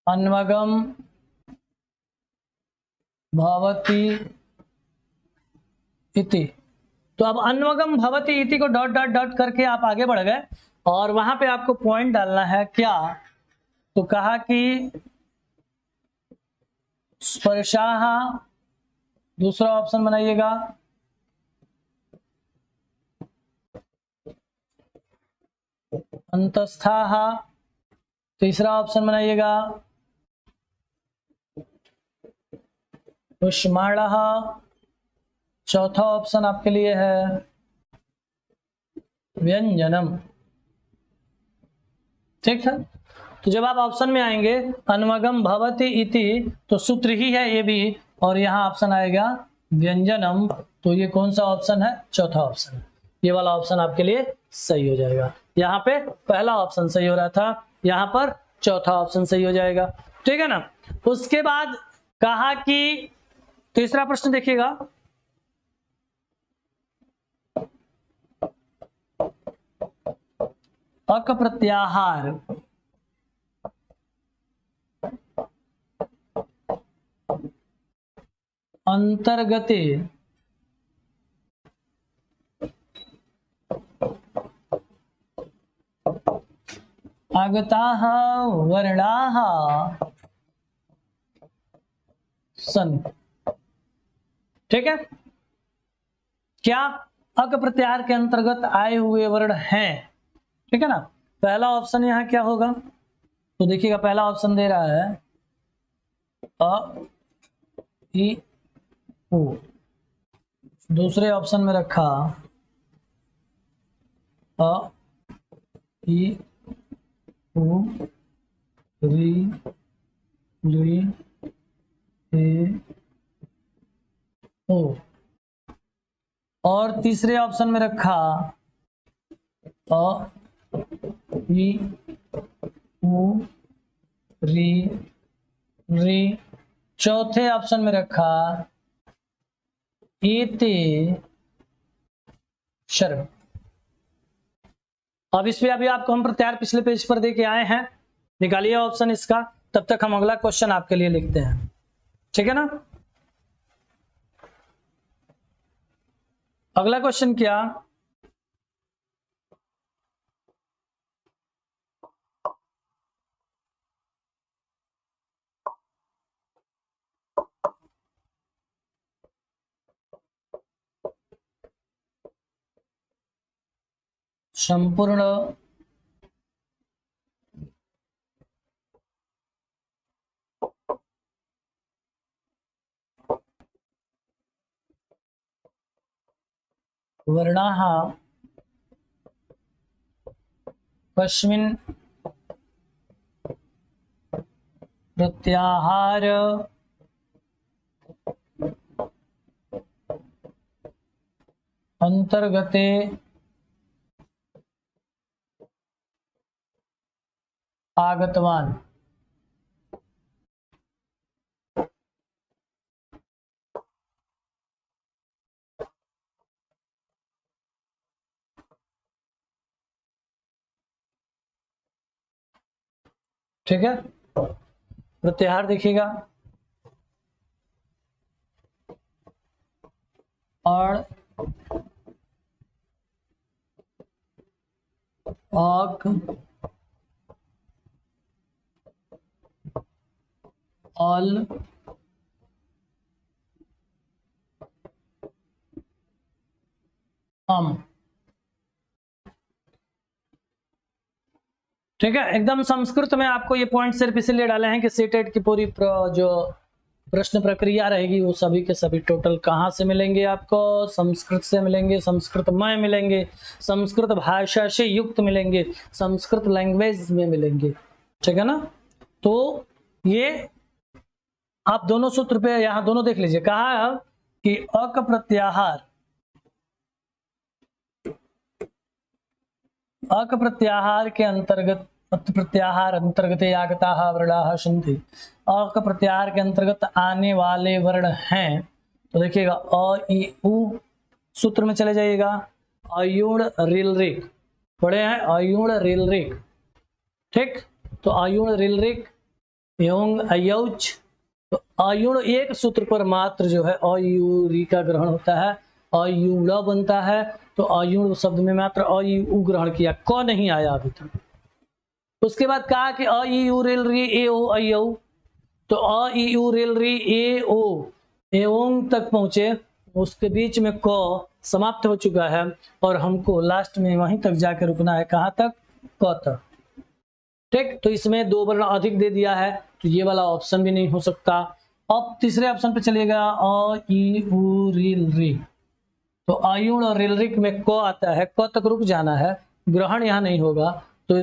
Speaker 1: अन्वगम भवति इति। तो अब अन्वगम भवति इति को डॉट डॉट डॉट करके आप आगे बढ़ गए, और वहां पे आपको पॉइंट डालना है क्या? तो कहा कि स्पर्शाः, दूसरा ऑप्शन बनाइएगा, अंतस्थाः, तीसरा ऑप्शन बनाइएगा, उष्माणः, चौथा ऑप्शन आपके लिए है व्यंजनम। ठीक है, तो जब आप ऑप्शन में आएंगे अन्वगम भवति इति, तो सूत्र ही है ये भी, और यहाँ ऑप्शन आएगा व्यंजनम। तो ये कौन सा ऑप्शन है? चौथा ऑप्शन। ये वाला ऑप्शन आपके लिए सही हो जाएगा। यहाँ पे पहला ऑप्शन सही हो रहा था, यहाँ पर चौथा ऑप्शन सही हो जाएगा। ठीक है ना। उसके बाद कहा कि तीसरा प्रश्न देखिएगा, अक प्रत्याहार अंतर्गते आगताः वर्णाः सन्ति। ठीक है, क्या अक प्रत्याहार के अंतर्गत आए हुए वर्ण हैं? ठीक है ना। पहला ऑप्शन यहाँ क्या होगा? तो देखिएगा, पहला ऑप्शन दे रहा है अ ई उ, दूसरे ऑप्शन में रखा अ ई उ री ली ए ओ, और तीसरे ऑप्शन में रखा अ ई उ री री, चौथे ऑप्शन में रखा इति शर्म। अब इस पे अभी आपको हम प्रत्याहार पिछले पेज पर दे के आए हैं, निकालिए ऑप्शन इसका, तब तक हम अगला क्वेश्चन आपके लिए लिखते हैं। ठीक है ना। अगला क्वेश्चन क्या? संपूर्ण वर्णाः कस्मिन् प्रत्याहार अंतर्गते आगतवान। ठीक है, प्रत्याहार देखिएगा, और अक अल अम। ठीक है, एकदम संस्कृत में आपको ये पॉइंट सिर्फ इसलिए डाले हैं कि सीटेट की पूरी जो प्रश्न प्रक्रिया रहेगी वो सभी के सभी टोटल कहाँ से मिलेंगे आपको? संस्कृत से मिलेंगे, संस्कृतमय मिलेंगे, संस्कृत भाषा से युक्त मिलेंगे, संस्कृत लैंग्वेज में मिलेंगे। ठीक है ना। तो ये आप दोनों सूत्र पे यहाँ दोनों देख लीजिए, कहा है कि अक प्रत्याहार अक प्रत्याहार के अंतर्गत प्रत्याहार अंतर्गत आगताः वर्णाः सन्ति। अक प्रत्याहार के अंतर्गत आने वाले वर्ण हैं। तो देखिएगा अ ई उ, सूत्र में चले जाइएगा, अयुण रिलरिक, पढ़े हैं अयुण रिलरिक। ठीक, तो अयुण रिलरिक एवं अयौच। तो अयुण एक सूत्र पर मात्र जो है अयुरी का ग्रहण होता है, अयुण बनता है। तो अयुण शब्द में मात्र अयु ग्रहण किया, क नहीं आया अभी तक। उसके बाद कहा कि अ ई यू रेल री ए ओ अयौ, तो अ ई यू रेल री ए ओ एवं तक पहुंचे, उसके बीच में क समाप्त हो चुका है और हमको लास्ट में वहीं तक जाकर रुकना है, कहां तक? क तक। ठीक, तो इसमें दो वर्ण अधिक दे दिया है, तो ये वाला ऑप्शन भी नहीं हो सकता। अब तीसरे ऑप्शन पे चलिएगा, अ ई उ रिल री, तो अयुण और रिलरिक में क आता है, क तक रुक जाना है, ग्रहण यहाँ नहीं होगा। तो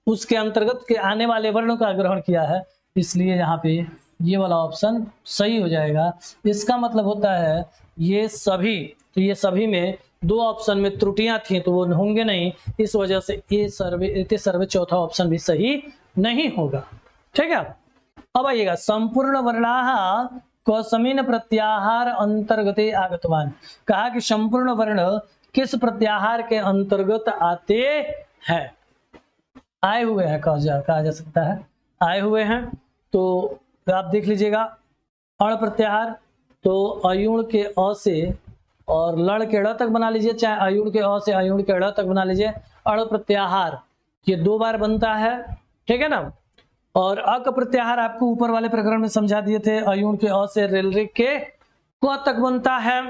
Speaker 1: उसके अंतर्गत के आने वाले वर्णों का ग्रहण किया है, इसलिए यहाँ पे ये वाला ऑप्शन सही हो जाएगा। इसका मतलब होता है ये सभी, तो ये सभी में 2 ऑप्शन में त्रुटियां थी तो वो होंगे नहीं, इस वजह से ये सर्वे चौथा ऑप्शन भी सही नहीं होगा। ठीक है, अब आइएगा संपूर्ण वर्णाः कस्मिन् प्रत्याहार अंतर्गते आगतवान। कहा कि संपूर्ण वर्ण किस प्रत्याहार के अंतर्गत आते हैं, आए हुए हैं कहा जा सकता है, आए हुए हैं। तो आप देख लीजिएगा अण प्रत्याहार, तो अयुण के अ से और लड़ के ड़ तक बना लीजिए, चाहे अयुण के अ से अयुण के ड़ तक बना लीजिए। अण प्रत्याहार ये 2 बार बनता है, ठीक है ना। और अक प्रत्याहार आपको ऊपर वाले प्रकरण में समझा दिए थे, अयुण के अ से रेलरिक के क तक बनता है।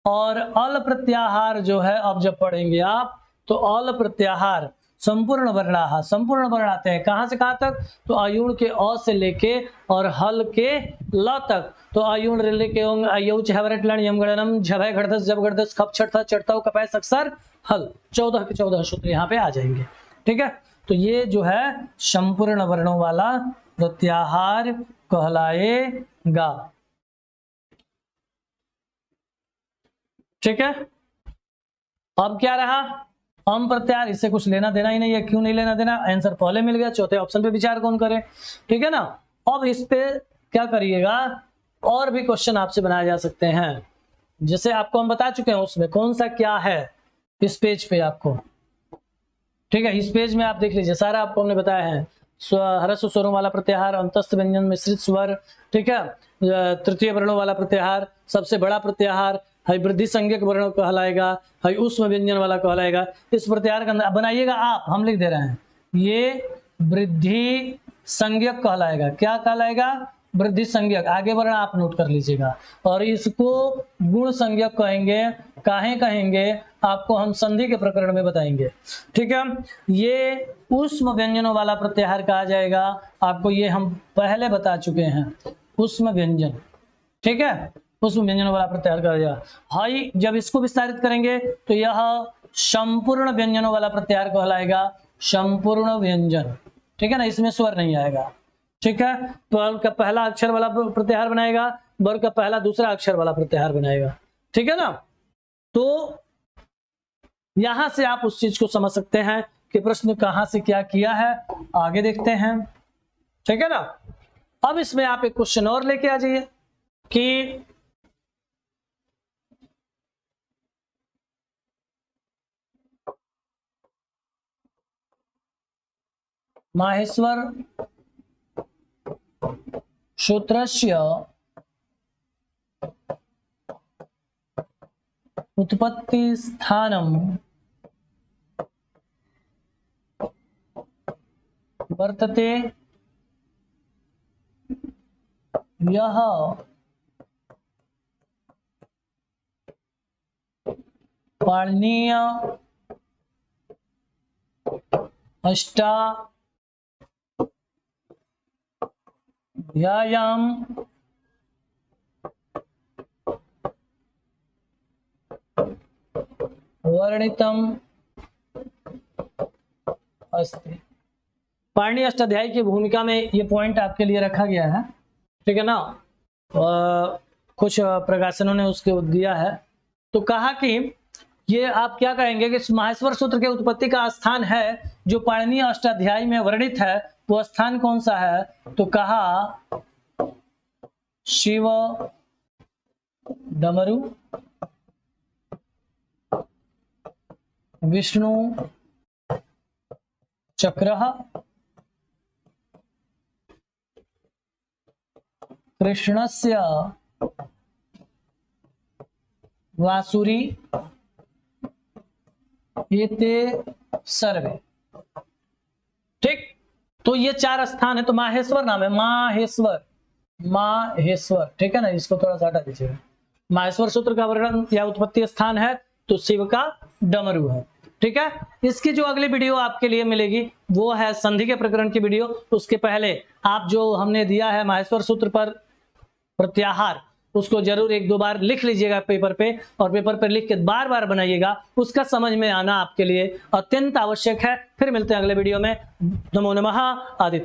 Speaker 1: और अल प्रत्याहार जो है, अब जब पढ़ेंगे आप तो अल प्रत्याहार संपूर्ण वर्णाः, संपूर्ण वर्ण आते हैं कहां से कहां तक, तो अयुण के अ से लेके और हल के ल तक। तो अयुण रेले के ओंग अयु छवरट लण यम गणनम झभय घड़दस जब घड़दस खप छठा चढ़ता कपै सक्सर हल, 14 के 14 सूत्र यहाँ पे आ जाएंगे। ठीक है, तो ये जो है संपूर्ण वर्णों वाला प्रत्याहार कहलाएगा। ठीक है, अब क्या रहा, अम प्रत्याहार, इससे कुछ लेना देना ही नहीं है। क्यों नहीं लेना देना, आंसर पहले मिल गया, चौथे ऑप्शन पे विचार कौन करे। ठीक है ना, अब इस पे क्या करिएगा, और भी क्वेश्चन आपसे बनाए जा सकते हैं, जैसे आपको हम बता चुके हैं उसमें कौन सा क्या है इस पेज पे आपको। ठीक है, इस पेज में आप देख लीजिए, सारा आपको हमने बताया है। ह्रस्व स्वरों वाला प्रत्याहार, अंतस्थ व्यंजन मिश्रित स्वर, ठीक है, तृतीय वर्णों वाला प्रत्याहार, सबसे बड़ा प्रत्याहार, है वृद्धि संज्ञक वर्ण कहलाएगा, है ऊष्म व्यंजन वाला कहलाएगा। इस प्रत्याहार का बनाइएगा आप, हम लिख दे रहे हैं, ये वृद्धि संज्ञक कहलाएगा। क्या कहलाएगा, वृद्धि संज्ञक, आगे वर्ण आप नोट कर लीजिएगा। और इसको गुण संज्ञक कहेंगे, काहे कहेंगे आपको हम संधि के प्रकरण में बताएंगे। ठीक है, ये ऊष्म व्यंजनों वाला प्रत्याहार कहा जाएगा, आपको ये हम पहले बता चुके हैं, ऊष्म व्यंजन। ठीक है, ऊष्म व्यंजनों वाला प्रत्याहार कहा जाएगा। हाई जब इसको विस्तारित करेंगे तो यह संपूर्ण व्यंजनों वाला प्रत्याहार कहलाएगा, संपूर्ण व्यंजन। ठीक है ना, इसमें स्वर नहीं आएगा। ठीक है, तो वर्ग का पहला अक्षर वाला प्रत्याहार बनाएगा, वर्ग का पहला दूसरा अक्षर वाला प्रत्याहार बनाएगा। ठीक है ना, तो यहां से आप उस चीज को समझ सकते हैं कि प्रश्न कहां से क्या किया है। आगे देखते हैं। ठीक है ना, अब इसमें आप एक क्वेश्चन और लेके आ जाइए कि माहेश्वर सूत्रस्य उत्पत्ति स्थानम वर्तते यह पाणिनीय अष्टाध्याय्याम वर्णितम अस्ति। पाणिनीय अष्टाध्यायी की भूमिका में ये पॉइंट आपके लिए रखा गया है। ठीक है ना, कुछ प्रकाशनों ने उसके दिया है। तो कहा कि ये आप क्या कहेंगे कि माहेश्वर सूत्र के उत्पत्ति का स्थान है जो पाणिनीय अष्टाध्यायी में वर्णित है, वो स्थान कौन सा है, तो कहा शिव डमरू विष्णु चक्र कृष्णस्य वासुरी एते सर्वे। ठीक, तो ये 4 स्थान है, तो माहेश्वर नाम है, माहेश्वर, माहेश्वर। ठीक है ना, इसको थोड़ा सा हटा दीजिएगा। माहेश्वर सूत्र का वर्णन या उत्पत्ति स्थान है तो शिव का डमरू है। ठीक है, इसकी जो अगली वीडियो आपके लिए मिलेगी वो है संधि के प्रकरण की वीडियो। उसके पहले आप जो हमने दिया है माहेश्वर सूत्र पर प्रत्याहार, उसको जरूर 1-2 बार लिख लीजिएगा पेपर पे, और पेपर पे लिख के बार बार बनाइएगा, उसका समझ में आना आपके लिए अत्यंत आवश्यक है। फिर मिलते हैं अगले वीडियो में। नमो नमः। आदित्य।